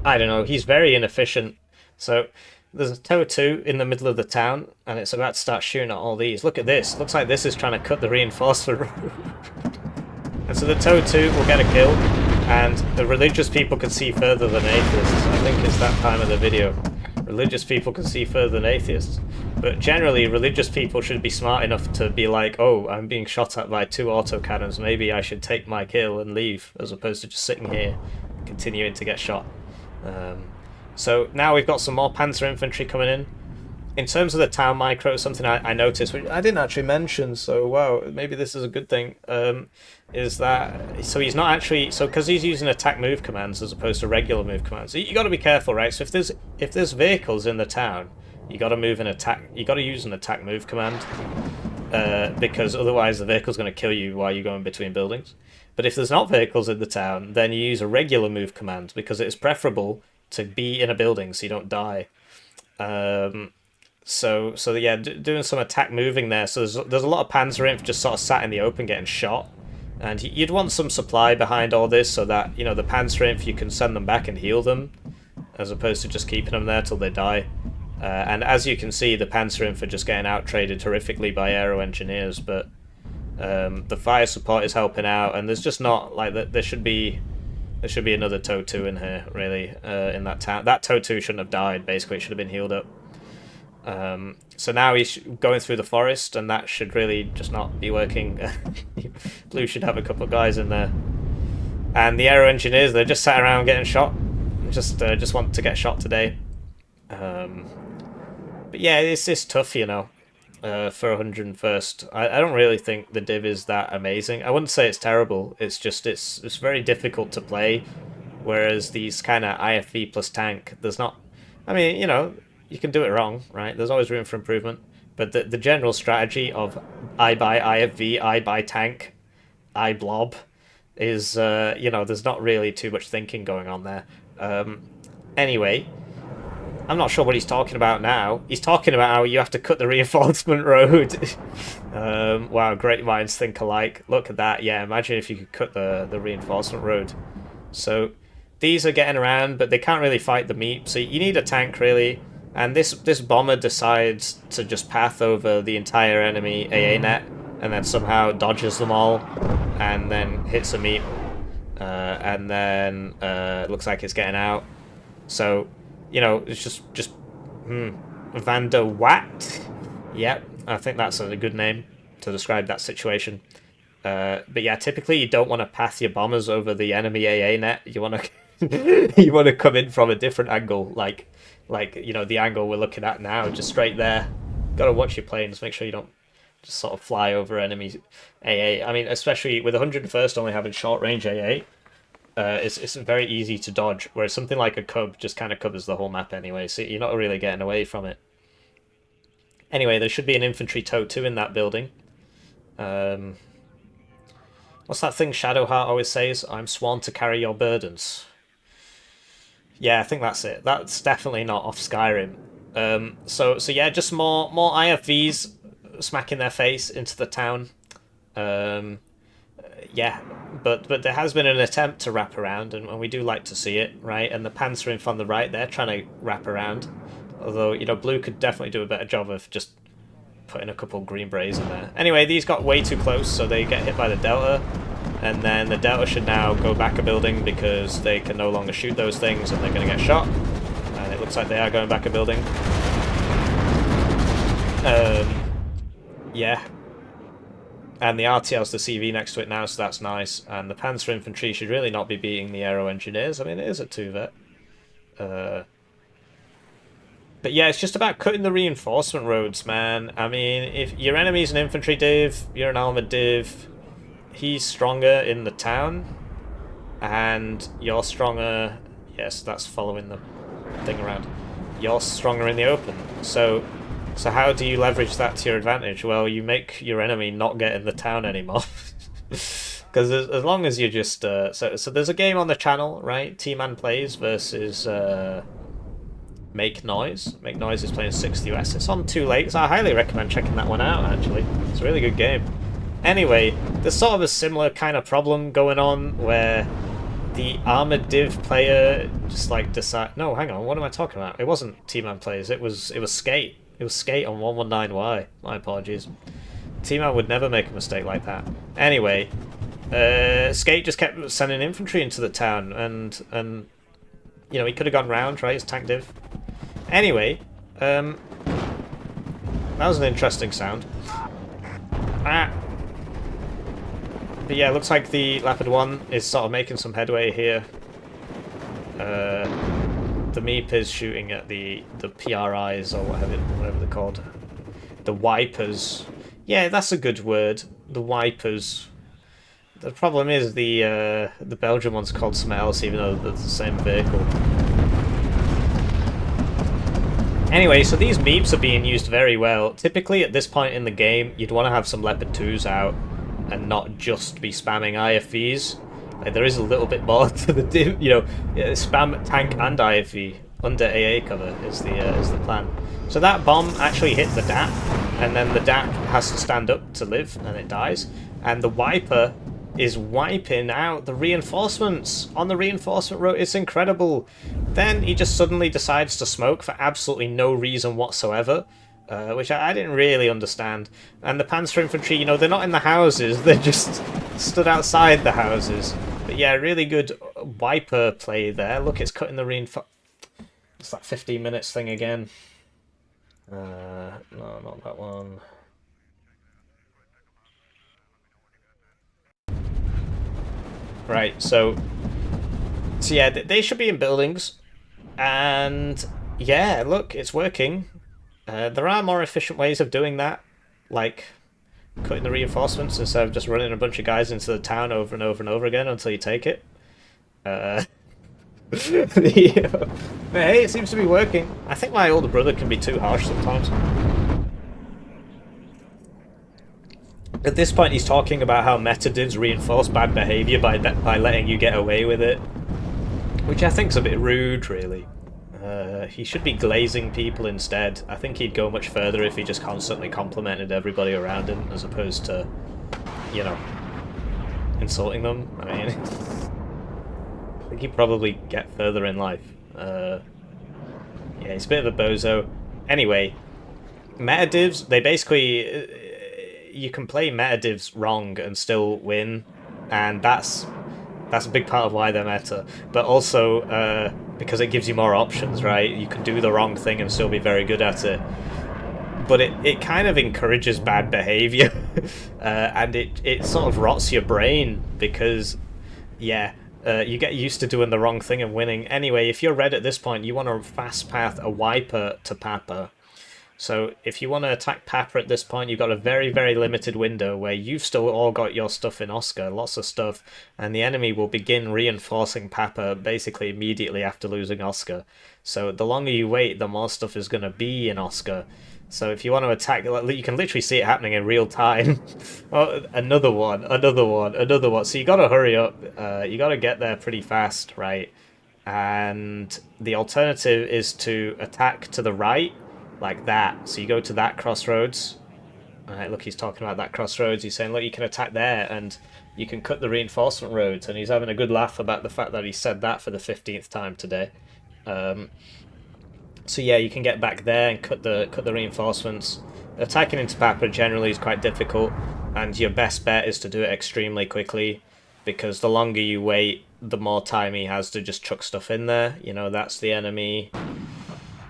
I don't know, he's very inefficient. So, there's a TOW 2 in the middle of the town, and it's about to start shooting at all these. Look at this. Looks like this is trying to cut the reinforcement road. And so the TOW 2 will get a kill, and the religious people can see further than atheists. I think it's that time of the video. Religious people can see further than atheists. But generally, religious people should be smart enough to be like, oh, I'm being shot at by 2 autocannons, maybe I should take my kill and leave, as opposed to just sitting here, continuing to get shot. So now we've got some more Panzer infantry coming in. In terms of the town micro, something I noticed, which I didn't actually mention, so wow, maybe this is a good thing, is that, so he's not actually, so because he's using attack move commands as opposed to regular move commands, you got to be careful, right? So if there's vehicles in the town, you got to use an attack move command, because otherwise the vehicle's going to kill you while you're going between buildings. But if there's not vehicles in the town, then you use a regular move command, because it's preferable to be in a building so you don't die. So yeah, doing some attack moving there. So there's a lot of Panzerinf just sort of sat in the open getting shot, and you'd want some supply behind all this so that, you know, the Panzerinf, you can send them back and heal them, as opposed to just keeping them there till they die. And as you can see, the Panzerinf are just getting out traded horrifically by aero engineers, but the fire support is helping out, and there's just not like that. There should be another TOW 2 in here, really, in that town. That TOW 2 shouldn't have died. Basically, it should have been healed up. So now he's going through the forest, and that should really just not be working. Blue should have a couple of guys in there, and the aero engineers, they're just sat around getting shot. Just want to get shot today. But yeah, it's tough, you know, for 101st. I don't really think the div is that amazing. I wouldn't say it's terrible. It's just it's very difficult to play. Whereas these kind of IFV plus tank, there's not. I mean, you know, you can do it wrong, right? There's always room for improvement. But the general strategy of I buy IFV, I buy tank, I blob is, you know, there's not really too much thinking going on there. Anyway, I'm not sure what he's talking about now. He's talking about how you have to cut the reinforcement road. Wow, great minds think alike. Look at that. Yeah, imagine if you could cut the reinforcement road. So these are getting around, but they can't really fight the meat. So you need a tank, really. And this bomber decides to just path over the entire enemy AA net and then somehow dodges them all and then hits a meat. And then looks like it's getting out. So, you know, it's just Vander Watt. Yep, I think that's a good name to describe that situation. But yeah, typically you don't want to path your bombers over the enemy AA net. You want to you want to come in from a different angle, like you know, the angle we're looking at now, just straight there. Got to watch your planes, make sure you don't just sort of fly over enemy AA. I mean, especially with 101st only having short range AA. It's very easy to dodge, whereas something like a Cub just kind of covers the whole map anyway, so you're not really getting away from it. Anyway, there should be an infantry tote too in that building. What's that thing Shadowheart always says? I'm sworn to carry your burdens. Yeah, I think that's it. That's definitely not off Skyrim. So yeah, just more IFVs smacking their face into the town. Yeah, but there has been an attempt to wrap around, and we do like to see it, right? And the Panzerinf on the right, they're trying to wrap around. Although, you know, Blue could definitely do a better job of just putting a couple Green Berets in there. Anyway, these got way too close, so they get hit by the Delta. And then the Delta should now go back a building because they can no longer shoot those things and they're going to get shot. And it looks like they are going back a building. Yeah. And the RTL's the CV next to it now, so that's nice. And the Panzer Infantry should really not be beating the Aero Engineers. I mean, it is a 2-vet. But yeah, it's just about cutting the reinforcement roads, man. I mean, if your enemy's an infantry div, you're an armored div, he's stronger in the town, and you're stronger... Yes, that's following the thing around. You're stronger in the open. So how do you leverage that to your advantage? Well, you make your enemy not get in the town anymore. Because as long as you just... So there's a game on the channel, right? T-Man Plays versus Make Noise. Make Noise is playing 6th US. It's on Two Lakes. I highly recommend checking that one out, actually. It's a really good game. Anyway, there's sort of a similar kind of problem going on where the armored div player just like decide... No, hang on, what am I talking about? It wasn't T-Man Plays, it was Skate. It was Skate on 119Y. My apologies. T-Man would never make a mistake like that. Anyway, Skate just kept sending infantry into the town, and you know, he could have gone round, right? His tank div. Anyway, that was an interesting sound. Ah. But yeah, it looks like the Leopard 1 is sort of making some headway here. The Meep is shooting at the PRIs, or whatever they're called. The Wipers. Yeah, that's a good word. The Wipers. The problem is the Belgian one's called something else, even though they're the same vehicle. Anyway, so these Meeps are being used very well. Typically, at this point in the game, you'd want to have some Leopard 2s out and not just be spamming IFVs. Like, there is a little bit more to the div, you know, spam tank and IFV under AA cover is the plan. So that bomb actually hit the DAP, and then the DAP has to stand up to live, and it dies. And the Wiper is wiping out the reinforcements on the reinforcement road. It's incredible. Then he just suddenly decides to smoke for absolutely no reason whatsoever. Which I didn't really understand. And the Panzer Infantry, you know, they're not in the houses, they're just stood outside the houses. But yeah, really good Wiper play there. Look, it's cutting the reinforcement. It's that 15 minutes thing again. No, not that one. Right, so yeah, they should be in buildings. And yeah, look, it's working. There are more efficient ways of doing that, like cutting the reinforcements instead of just running a bunch of guys into the town over and over and over again until you take it. But hey, it seems to be working. I think my older brother can be too harsh sometimes. At this point, he's talking about how metadivs reinforce bad behavior by letting you get away with it, which I think's a bit rude, really. He should be glazing people instead. I think he'd go much further if he just constantly complimented everybody around him, as opposed to, you know, insulting them. I mean, I think he'd probably get further in life. Yeah, he's a bit of a bozo. Anyway, meta divs, they basically... you can play meta divs wrong and still win, and that's a big part of why they're meta. But also, because it gives you more options, right? You can do the wrong thing and still be very good at it. But it kind of encourages bad behavior, and it sort of rots your brain because, yeah, you get used to doing the wrong thing and winning. Anyway, if you're red at this point, you want to fast path a wiper to Papa. So if you want to attack Papa at this point, you've got a very, very limited window where you've still all got your stuff in Oscar, lots of stuff, and the enemy will begin reinforcing Papa basically immediately after losing Oscar. So the longer you wait, the more stuff is going to be in Oscar. So if you want to attack, you can literally see it happening in real time. Oh, another one. So you got to hurry up. You got to get there pretty fast, right? And the alternative is to attack to the right, like that. So you go to that crossroads. Alright, look, he's talking about that crossroads. He's saying, look, you can attack there and you can cut the reinforcement roads. And he's having a good laugh about the fact that he said that for the 15th time today. So yeah, you can get back there and cut the reinforcements. Attacking into Papa generally is quite difficult, and your best bet is to do it extremely quickly, because the longer you wait, the more time he has to just chuck stuff in there. You know, that's the enemy...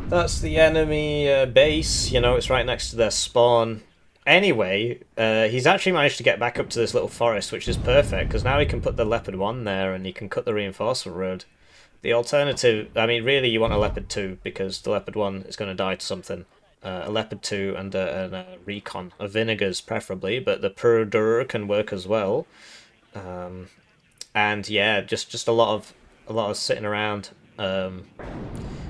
That's the enemy base, you know, it's right next to their spawn. Anyway, he's actually managed to get back up to this little forest, which is perfect, because now he can put the Leopard 1 there and he can cut the reinforcement road. The alternative, I mean, really you want a Leopard 2, because the Leopard 1 is going to die to something. A Leopard 2 and a Recon, a Vinegar's preferably, but the Purdur can work as well. And yeah, just a lot of sitting around.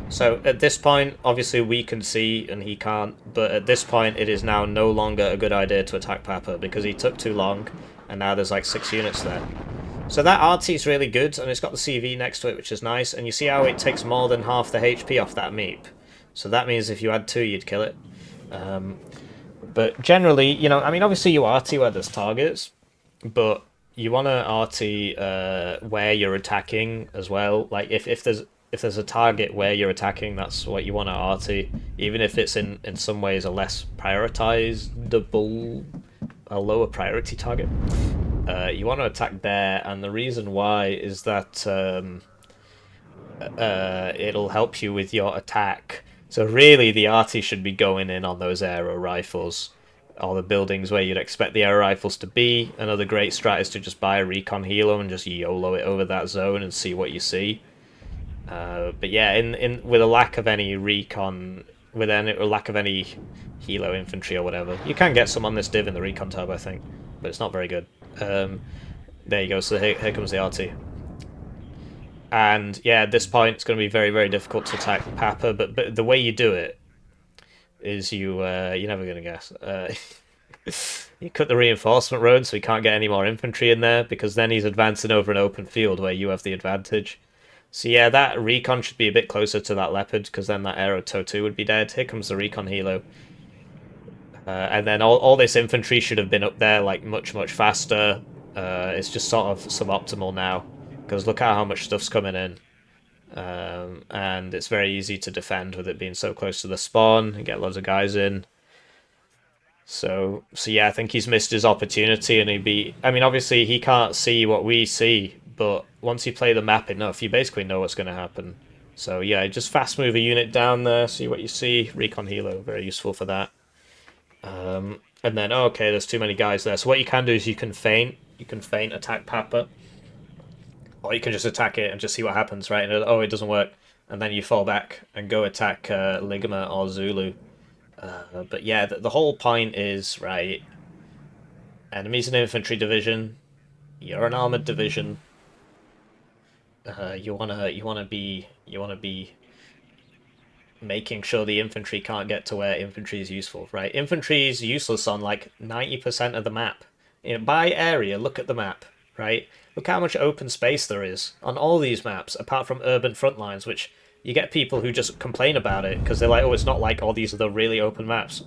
So at this point, obviously we can see and he can't, but at this point it is now no longer a good idea to attack Papa because he took too long and now there's like 6 units there. So that RT is really good and it's got the CV next to it, which is nice, and you see how it takes more than half the HP off that meep. So that means if you had 2 you'd kill it. But generally, you know, I mean obviously you RT where there's targets, but you want to RT where you're attacking as well. Like if there's a target where you're attacking, that's what you want to RT, even if it's in some ways a less prioritizable, a lower priority target. You want to attack there, and the reason why is that it'll help you with your attack. So really the RT should be going in on those aero rifles, or the buildings where you'd expect the aero rifles to be. Another great strat is to just buy a recon helo and just YOLO it over that zone and see what you see. But yeah, in with a lack of any recon, with a lack of any helo infantry or whatever, you can get some on this div in the recon tab, I think, but it's not very good. There you go. So here comes the RT, and yeah, at this point it's going to be very, very difficult to attack Papa. But the way you do it is you're never going to guess. You cut the reinforcement road so he can't get any more infantry in there, because then he's advancing over an open field where you have the advantage. So yeah, that recon should be a bit closer to that Leopard, because then that Aero Toe 2 would be dead. Here comes the recon helo. And then all this infantry should have been up there like much, much faster. It's just sort of suboptimal now, because look at how much stuff's coming in. And it's very easy to defend with it being so close to the spawn and get loads of guys in. So yeah, I think he's missed his opportunity, and I mean, obviously he can't see what we see, but once you play the map enough, you basically know what's going to happen. So yeah, just fast move a unit down there, see what you see. Recon helo, very useful for that. And then, okay, there's too many guys there. So what you can do is you can feint. You can feint attack Papa. Or you can just attack it and just see what happens, right? And it doesn't work. And then you fall back and go attack Ligma or Zulu. But yeah, the whole point is, right, enemy's an infantry division. You're an armored division. You wanna be making sure the infantry can't get to where infantry is useful, right? Infantry is useless on like 90% of the map. You know, by area, look at the map, right? Look how much open space there is on all these maps, apart from urban front lines, which you get people who just complain about it because they're like, oh, it's not like all these other really open maps.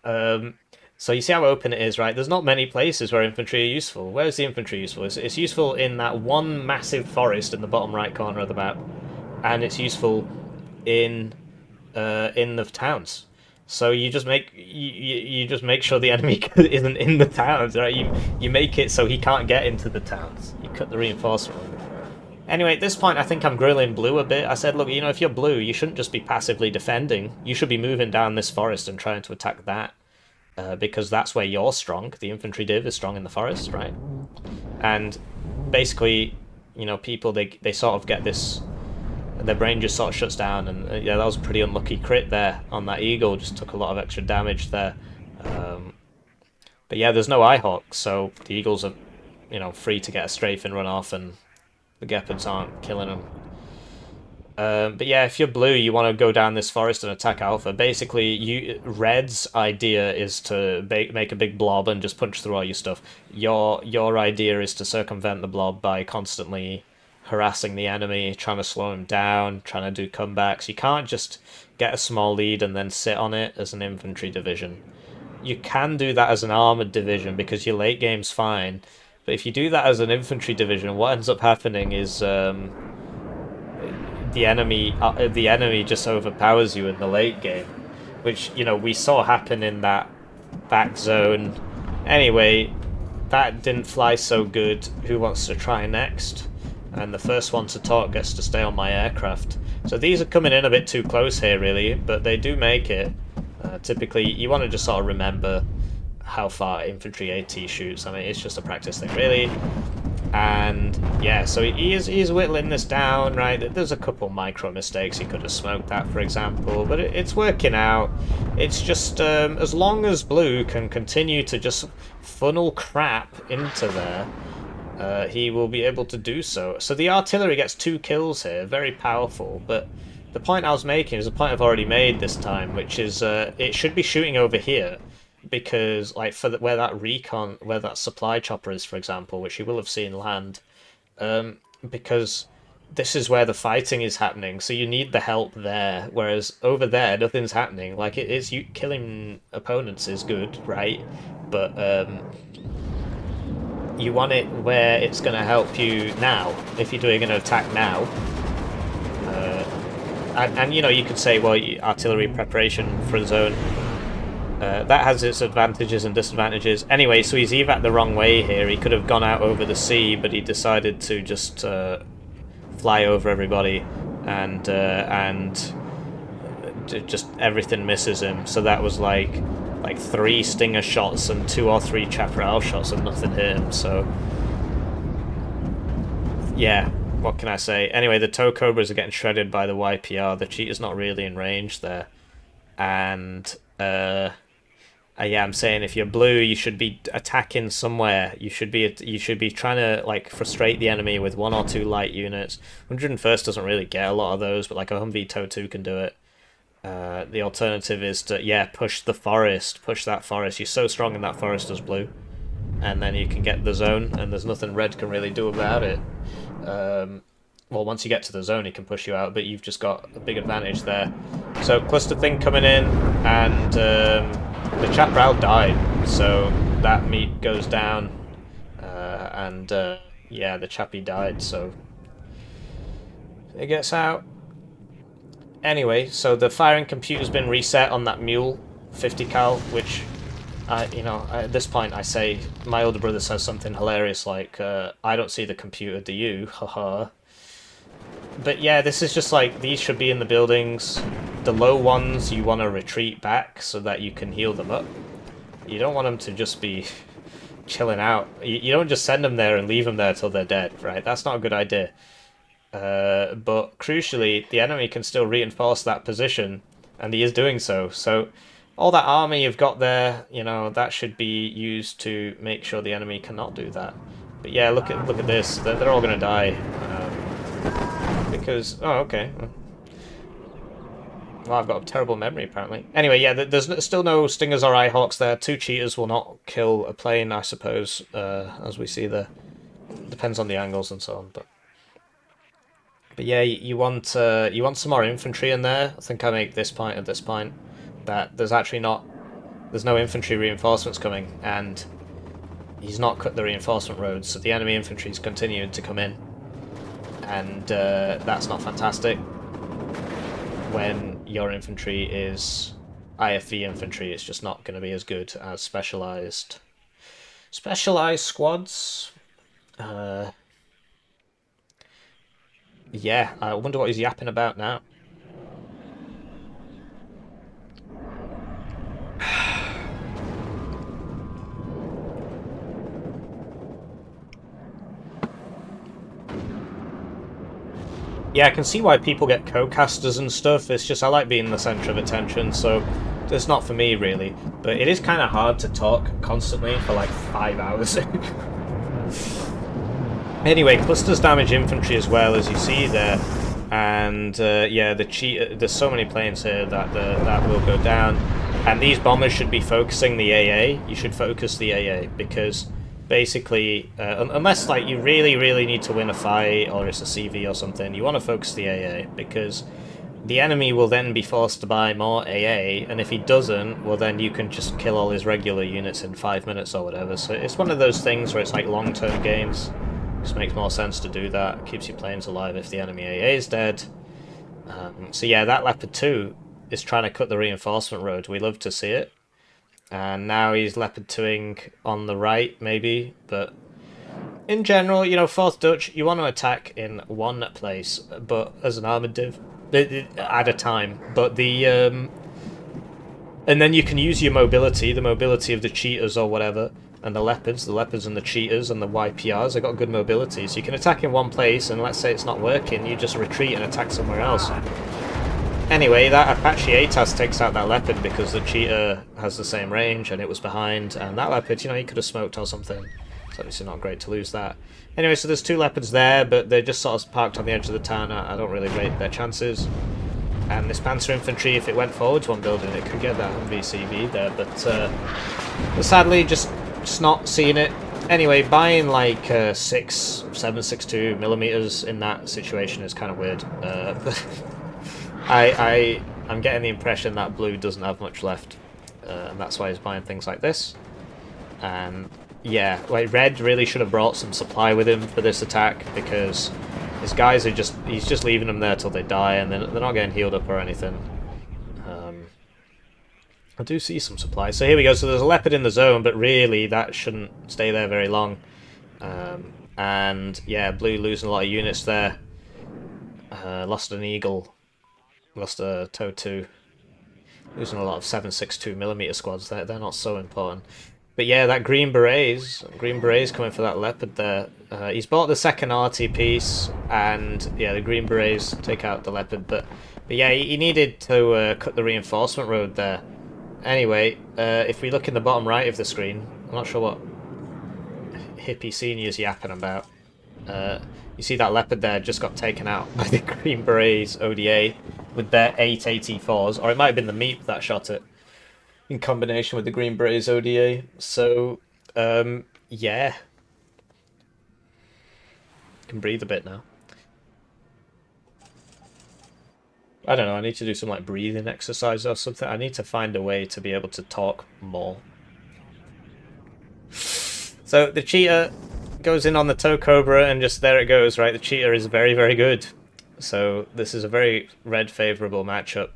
So you see how open it is, right? There's not many places where infantry are useful. Where is the infantry useful? It's useful in that one massive forest in the bottom right corner of the map, and it's useful in the towns. So you just make sure the enemy isn't in the towns, right? You make it so he can't get into the towns. You cut the reinforcement. Anyway, at this point, I think I'm grilling blue a bit. I said, look, if you're blue, you shouldn't just be passively defending. You should be moving down this forest and trying to attack that. Because that's where you're strong. The infantry div is strong in the forest, right? And basically, people, they sort of get this... Their brain just sort of shuts down, and yeah, that was a pretty unlucky crit there on that eagle. Just took a lot of extra damage there. But yeah, there's no Eyehawk, so the eagles are, free to get a strafe and run off, and the gepards aren't killing them. But yeah, if you're blue, you want to go down this forest and attack Alpha. Basically, Red's idea is to make a big blob and just punch through all your stuff. Your idea is to circumvent the blob by constantly harassing the enemy, trying to slow him down, trying to do comebacks. You can't just get a small lead and then sit on it as an infantry division. You can do that as an armoured division because your late game's fine. But if you do that as an infantry division, what ends up happening is... the enemy just overpowers you in the late game, which we saw happen in that back zone. Anyway, that didn't fly so good. Who wants to try next? And the first one to talk gets to stay on my aircraft. So these are coming in a bit too close here, really, but they do make it. Typically, you want to just sort of remember how far infantry AT shoots. I mean, it's just a practice thing, really. And yeah, so he's whittling this down, right? There's a couple micro mistakes. He could have smoked that, for example, but it's working out. It's just as long as blue can continue to just funnel crap into there, he will be able to do so. So the artillery gets 2 kills here, very powerful, but the point I was making is a point I've already made this time, which is it should be shooting over here. Because, like, where that supply chopper is, for example, which you will have seen land, because this is where the fighting is happening, so you need the help there, whereas over there, nothing's happening. Like, you killing opponents is good, right? But, you want it where it's going to help you now, if you're doing an attack now. And you could say, well, artillery preparation for the zone... that has its advantages and disadvantages. Anyway, so he's evac the wrong way here. He could have gone out over the sea, but he decided to just fly over everybody, and just everything misses him. So that was like 3 Stinger shots and 2 or 3 Chaparral shots, and nothing hit him. So yeah, what can I say? Anyway, the Toe Cobras are getting shredded by the YPR. The cheater's not really in range there, and yeah, I'm saying if you're blue, you should be attacking somewhere. You should be trying to like frustrate the enemy with 1 or 2 light units. 101st doesn't really get a lot of those, but like a Humvee Toe 2 can do it. The alternative is to push the forest, push that forest. You're so strong in that forest as blue, and then you can get the zone, and there's nothing red can really do about it. Well, once you get to the zone, he can push you out, but you've just got a big advantage there. So cluster thing coming in, and the Chaparral died, so that meat goes down, and yeah, the Chappie died, so it gets out. Anyway, so the firing computer's been reset on that Mule 50 cal, which at this point I say my older brother says something hilarious like, I don't see the computer, do you? Haha. But yeah, this is just like, these should be in the buildings. The low ones you want to retreat back so that you can heal them up. You don't want them to just be chilling out. You don't just send them there and leave them there till they're dead, right? That's not a good idea. But crucially, the enemy can still reinforce that position, and he is doing so. So all that army you've got there, that should be used to make sure the enemy cannot do that. But yeah, look at this. They're all going to die. Because... Oh, okay. Well, I've got a terrible memory, apparently. Anyway, yeah, there's still no Stingers or Eyehawks there. 2 cheaters will not kill a plane, I suppose, as we see there. Depends on the angles and so on, but... But yeah, you want some more infantry in there. I think I make this point at this point that there's no infantry reinforcements coming, and he's not cut the reinforcement roads, so the enemy infantry's continuing to come in, and that's not fantastic. When your infantry is IFV infantry, it's just not going to be as good as specialized squads. Yeah, I wonder what he's yapping about now. Yeah, I can see why people get co-casters and stuff. It's just I like being the centre of attention, so it's not for me really. But it is kind of hard to talk constantly for like 5 hours. Anyway, clusters damage infantry as well, as you see there. And yeah, there's so many planes here that that will go down. And these bombers should be focusing the AA. You should focus the AA because basically, unless like you really need to win a fight or it's a CV or something, you want to focus the AA because the enemy will then be forced to buy more AA, and if he doesn't, well then you can just kill all his regular units in 5 minutes or whatever. So it's one of those things where it's like long-term games. Just makes more sense to do that. Keeps your planes alive if the enemy AA is dead. So yeah, that Leopard 2 is trying to cut the reinforcement road. We love to see it. And now he's Leopard 2ing on the right, maybe. But in general, you know, 4th Dutch, you want to attack in one place, but as an armoured div, at a time. But the... and then you can use your mobility, the mobility of the cheetahs or whatever, and the leopards and the cheetahs and the YPRs. They've got good mobility, so you can attack in one place, and let's say it's not working, you just retreat and attack somewhere else. Anyway, that Apache ATAS takes out that leopard because the cheetah has the same range and it was behind, and that leopard, you know, he could have smoked or something. It's obviously not great to lose that. Anyway, so there's 2 leopards there, but they're just sort of parked on the edge of the town. I don't really rate their chances. And this Panzer infantry, if it went forwards one building, it could get that VCV there, but sadly, just not seeing it. Anyway, buying like 7.62 millimeters in that situation is kind of weird. I'm getting the impression that blue doesn't have much left, and that's why he's buying things like this. And yeah, like red really should have brought some supply with him for this attack because his guys are he's just leaving them there till they die, and they're not getting healed up or anything. I do see some supply. So here we go. So there's a leopard in the zone, but really that shouldn't stay there very long. And yeah, blue losing a lot of units there. Lost an eagle. Lost a TOW 2. Losing a lot of 7.62mm squads. They're not so important. But yeah, that green berets coming for that leopard there. He's bought the second RT piece, and yeah, the green berets take out the leopard. But yeah, he needed to cut the reinforcement road there. Anyway, if we look in the bottom right of the screen, I'm not sure what Hippie Senior's yapping about. You see that leopard there just got taken out by the Green Berets ODA with their 8 AT4s, or it might have been the Meep that shot it in combination with the Green Berets ODA. So, yeah. Can breathe a bit now. I don't know, I need to do some like breathing exercise or something. I need to find a way to be able to talk more. So the cheetah goes in on the tow cobra and just there it goes, right? The cheetah is very good. So this is a very red favourable matchup.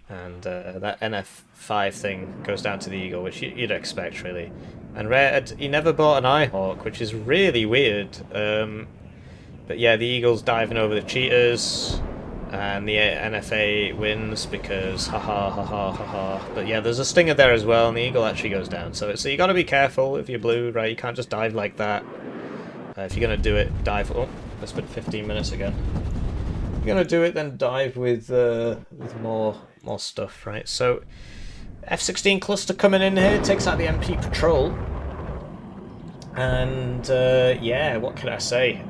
And that NF5 thing goes down to the eagle, which you'd expect really. And red, he never bought an Eyehawk, which is really weird. But yeah, the eagle's diving over the cheetahs. And the NFA wins because haha. But yeah, there's a stinger there as well, and the eagle actually goes down. So you got to be careful if you're blue, right? You can't just dive like that. If you're gonna do it, dive. Oh, that's been 15 minutes again. If you're gonna do it, then dive with more stuff, right? So F-16 cluster coming in here takes out the MP patrol, and yeah, what can I say?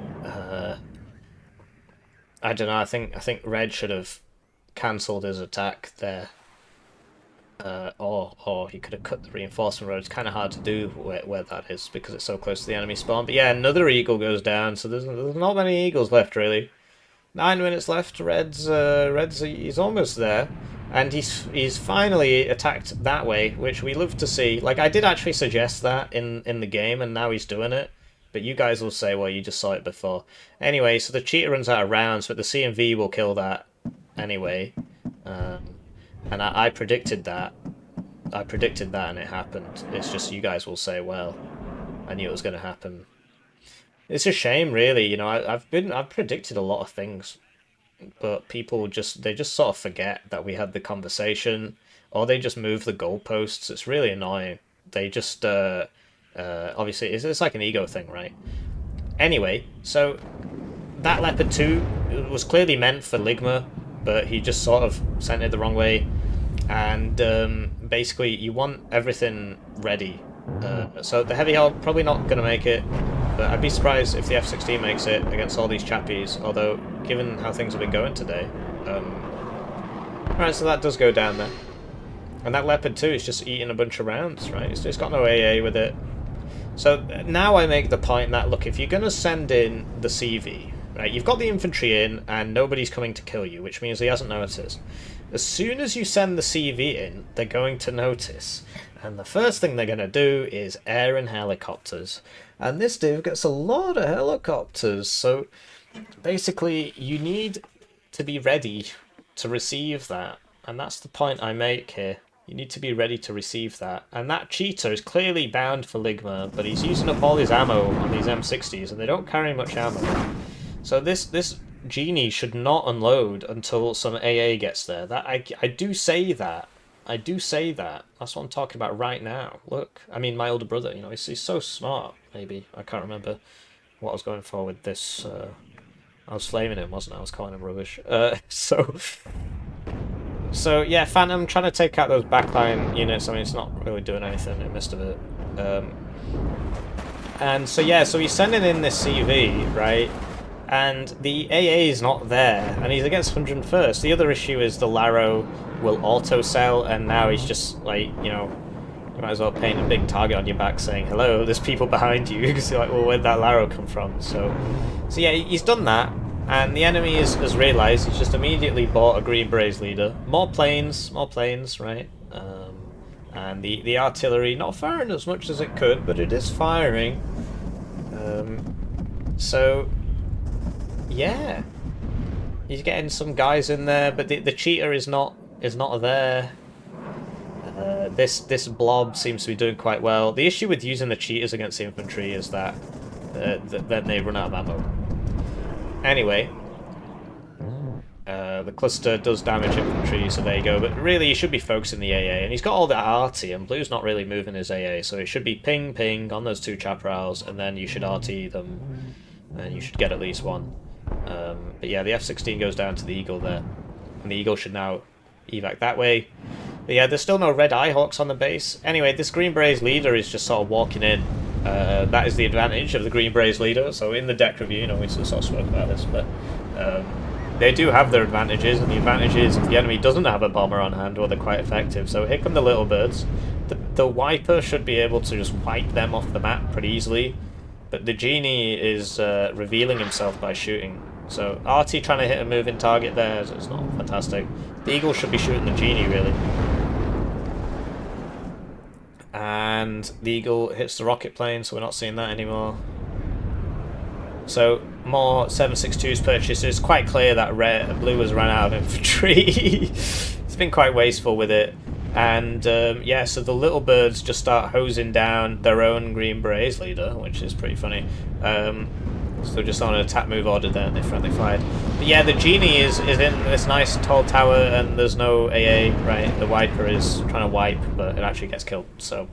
I don't know. I think red should have cancelled his attack there, or he could have cut the reinforcement road. It's kind of hard to do where that is because it's so close to the enemy spawn. But yeah, another eagle goes down. So there's not many eagles left really. 9 minutes left. Red's he's almost there, and he's finally attacked that way, which we love to see. Like, I did actually suggest that in the game, and now he's doing it. But you guys will say, well, you just saw it before. Anyway, so the cheetah runs out of rounds, but the CMV will kill that anyway. And I predicted that. I predicted that, and it happened. It's just you guys will say, well, I knew it was going to happen. It's a shame, really. You know, I've predicted a lot of things, but people just sort of forget that we had the conversation, or they just move the goalposts. It's really annoying. They just obviously it's like an ego thing, right? Anyway, so that Leopard 2 was clearly meant for Ligma, but he just sort of sent it the wrong way, and basically you want everything ready. So the heavy hull probably not going to make it, but I'd be surprised if the F-16 makes it against all these chappies, although given how things have been going today. Alright, so that does go down there. And that Leopard 2 is just eating a bunch of rounds, right? It's got no AA with it. So now I make the point that, look, if you're going to send in the CV, right, you've got the infantry in and nobody's coming to kill you, which means he hasn't noticed. As soon as you send the CV in, they're going to notice. And the first thing they're going to do is air in helicopters. And this div gets a lot of helicopters. So basically, you need to be ready to receive that. And that's the point I make here. You need to be ready to receive that. And that cheetah is clearly bound for Ligma, but he's using up all his ammo on these M60s, and they don't carry much ammo. So this genie should not unload until some AA gets there. That I do say that. I do say that. That's what I'm talking about right now. Look, I mean, my older brother, you know, he's so smart, maybe. I can't remember what I was going for with this. I was flaming him, wasn't I? I was calling him rubbish. So yeah, Phantom trying to take out those backline units. I mean, it's not really doing anything. It missed a bit. And so yeah, so he's sending in this CV, right? And the AA is not there, and he's against 101st. The other issue is the Laro will auto-sell, and now he's just like, you know, you might as well paint a big target on your back saying, hello, there's people behind you, because you're like, well, where'd that Laro come from? So yeah, he's done that, and the enemy has realised. He's just immediately bought a Green Berets leader. More planes, right? And the artillery, not firing as much as it could, but it is firing. So yeah, he's getting some guys in there, but the cheetah is not there. This blob seems to be doing quite well. The issue with using the cheetahs against the infantry is that then they run out of ammo. Anyway, the cluster does damage infantry, so there you go. But really, you should be focusing the AA, and he's got all the RT, and Blue's not really moving his AA, so it should be ping on those two chaparrals, and then you should RT them, and you should get at least one. But yeah, the F-16 goes down to the Eagle there, and the Eagle should now evac that way. But yeah, there's still no red Eyehawks on the base. Anyway, this Green Berets leader is just sort of walking in. That is the advantage of the Green Berets leader. So in the deck review, you know, we sort of spoke about this, but they do have their advantages, and the advantage is if the enemy doesn't have a bomber on hand, well, they're quite effective. So here come the little birds. The Wiper should be able to just wipe them off the map pretty easily. But the Genie is revealing himself by shooting. So RT trying to hit a moving target there, so it's not fantastic. The Eagle should be shooting the Genie, really. And the Eagle hits the rocket plane, so we're not seeing that anymore. So more 7.62's purchased. It's quite clear that Blue has run out of infantry. It's been quite wasteful with it. And yeah, so the little birds just start hosing down their own Green Berets leader, which is pretty funny. So just on an attack move order there, and they friendly fired. But yeah, the Genie is in this nice tall tower, and there's no AA, right? The Wiper is trying to wipe, but it actually gets killed. So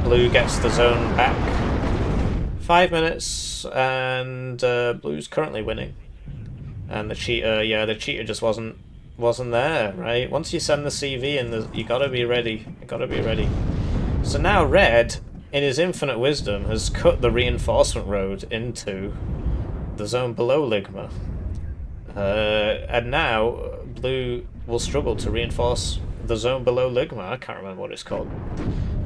Blue gets the zone back. 5 minutes, and Blue's currently winning. And the cheetah, yeah, the cheetah just wasn't there, right? Once you send the CV in, you gotta be ready. You gotta be ready. So now Red, in his infinite wisdom, has cut the reinforcement road into the zone below Ligma. And now Blue will struggle to reinforce the zone below Ligma. I can't remember what it's called.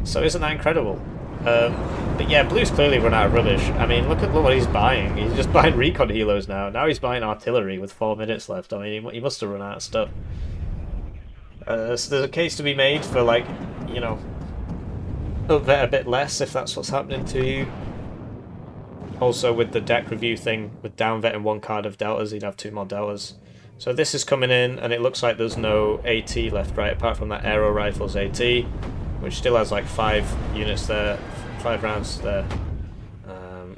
So isn't that incredible? But yeah, Blue's clearly run out of rubbish. I mean, look what he's buying. He's just buying recon helos now. Now he's buying artillery with 4 minutes left. I mean, he must have run out of stuff. So there's a case to be made for, like, you know, upvet a bit less if that's what's happening to you. Also, with the deck review thing, with downvetting 1 card of deltas, he'd have 2 more deltas. So this is coming in, and it looks like there's no AT left, right, apart from that Aero Rifles AT, which still has like 5 units there, 5 rounds there.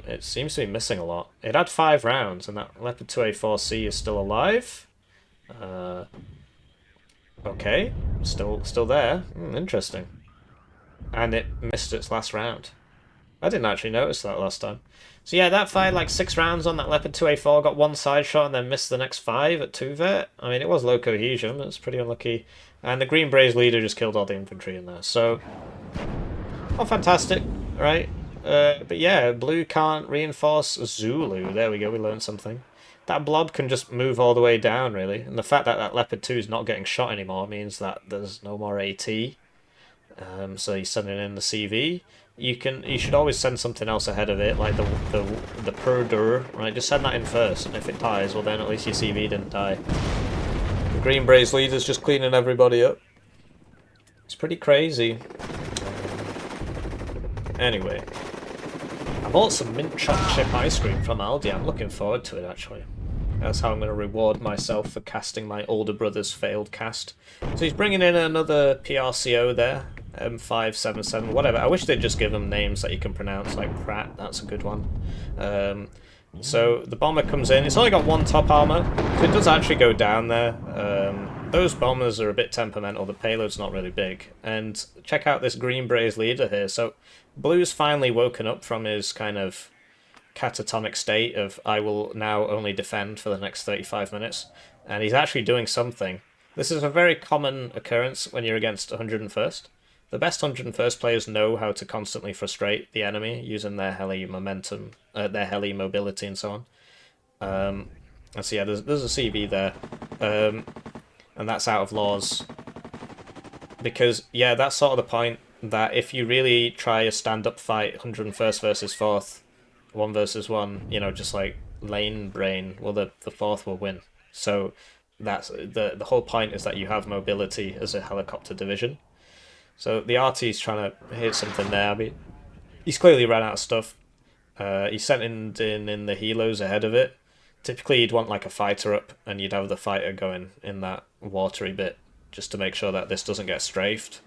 It seems to be missing a lot. It had 5 rounds, and that Leopard 2A4C is still alive. Okay, still there. Interesting. And it missed its last round. I didn't actually notice that last time. So yeah, that fired like 6 rounds on that Leopard 2A4, got 1 side shot, and then missed the next 5 at 2 vet. I mean, it was low cohesion, it's pretty unlucky. And the Green Braze leader just killed all the infantry in there, so... not fantastic, right? But yeah, Blue can't reinforce Zulu. There we go, we learned something. That blob can just move all the way down, really. And the fact that that Leopard 2 is not getting shot anymore means that there's no more AT. So he's sending in the CV. You should always send something else ahead of it, like the Purdur, right? Just send that in first, and if it dies, well then at least your CV didn't die. The Green Braze leader's just cleaning everybody up. It's pretty crazy. Anyway, I bought some mint chocolate chip ice cream from Aldi. I'm looking forward to it, actually. That's how I'm going to reward myself for casting my older brother's failed cast. So he's bringing in another PRCO there. M577, whatever. I wish they'd just give them names that you can pronounce, like Pratt. That's a good one. So the bomber comes in. It's only got 1 top armor, so it does actually go down there. Those bombers are a bit temperamental. The payload's not really big. And check out this Green Braze leader here. So Blue's finally woken up from his kind of catatonic state of I will now only defend for the next 35 minutes. And he's actually doing something. This is a very common occurrence when you're against 101st. The best 101st players know how to constantly frustrate the enemy using their heli momentum, their heli mobility and so on. And so yeah, there's a CV there. And that's out of laws. Because, yeah, that's sort of the point, that if you really try a stand-up fight, 101st versus 4th, 1 versus 1, you know, just like lane brain, well, the 4th will win. So that's the whole point is that you have mobility as a helicopter division. So the RT's trying to hit something there. I mean, he's clearly ran out of stuff. He sent in the helos ahead of it. Typically, you'd want like a fighter up, and you'd have the fighter going in that watery bit, just to make sure that this doesn't get strafed.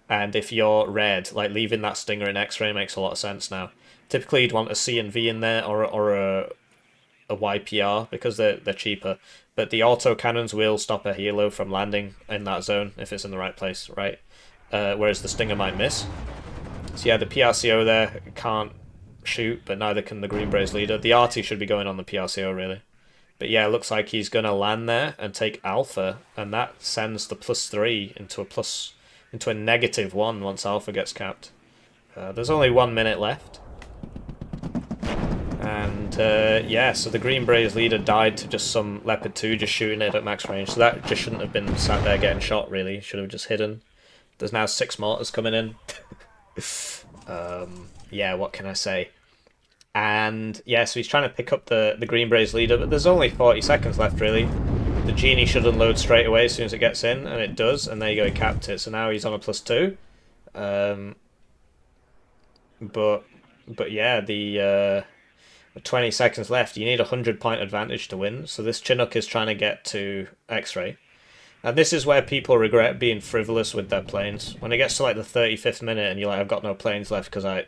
And if you're red, like leaving that Stinger in X-ray makes a lot of sense now. Typically, you'd want a C and V in there, or a YPR, because they're cheaper. But the auto cannons will stop a helo from landing in that zone if it's in the right place, right? Whereas the Stinger might miss. So yeah, the PRCO there can't shoot, but neither can the Green Braze leader. The RT should be going on the PRCO, really. But yeah, it looks like he's going to land there and take Alpha, and that sends the +3 into a -1 once Alpha gets capped. There's only 1 minute left. And yeah, so the Green Braze leader died to just some Leopard 2 just shooting it at max range. So that just shouldn't have been sat there getting shot, really. Should have just hidden. There's now 6 mortars coming in. Yeah, what can I say? And yeah, so he's trying to pick up the Green Braze leader, but there's only 40 seconds left, really. The Genie should unload straight away as soon as it gets in, and it does, and there you go, he capped it. So now he's on a +2. But yeah, the 20 seconds left. You need a 100-point advantage to win, so this Chinook is trying to get to X-ray. And this is where people regret being frivolous with their planes. When it gets to like the 35th minute and you're like, I've got no planes left because I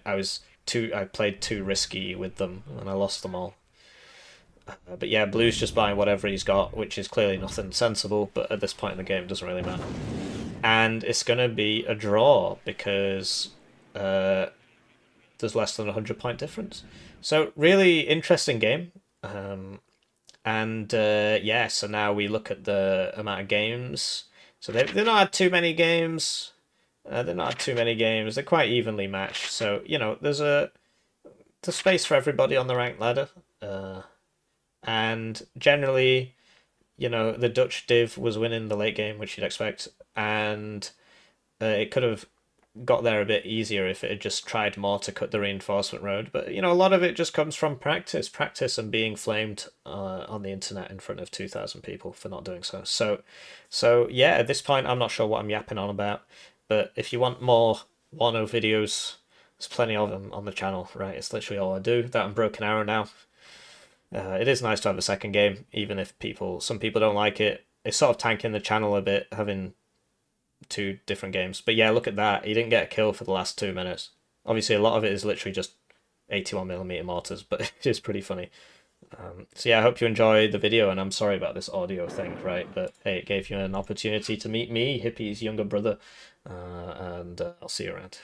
played too risky with them and I lost them all. But yeah, Blue's just buying whatever he's got, which is clearly nothing sensible, but at this point in the game it doesn't really matter. And it's going to be a draw because there's less than a 100-point difference. So really interesting game. Yeah, so now we look at the amount of games. So they've not had too many games. They're quite evenly matched. So, you know, there's space for everybody on the ranked ladder. And generally, you know, the Dutch div was winning the late game, which you'd expect. And it could have got there a bit easier if it had just tried more to cut the reinforcement road. But you know, a lot of it just comes from practice, and being flamed on the internet in front of 2,000 people for not doing so. So yeah, at this point, I'm not sure what I'm yapping on about. But if you want more Warno videos, there's plenty of them on the channel. Right, it's literally all I do. That and Broken Arrow now. It is nice to have a second game, even if some people don't like it. It's sort of tanking the channel a bit, having two different games. But yeah, look at that. He didn't get a kill for the last 2 minutes. Obviously, a lot of it is literally just 81mm mortars, but it is pretty funny. So yeah, I hope you enjoy the video, and I'm sorry about this audio thing, right? But hey, it gave you an opportunity to meet me, Hippie's younger brother, and I'll see you around.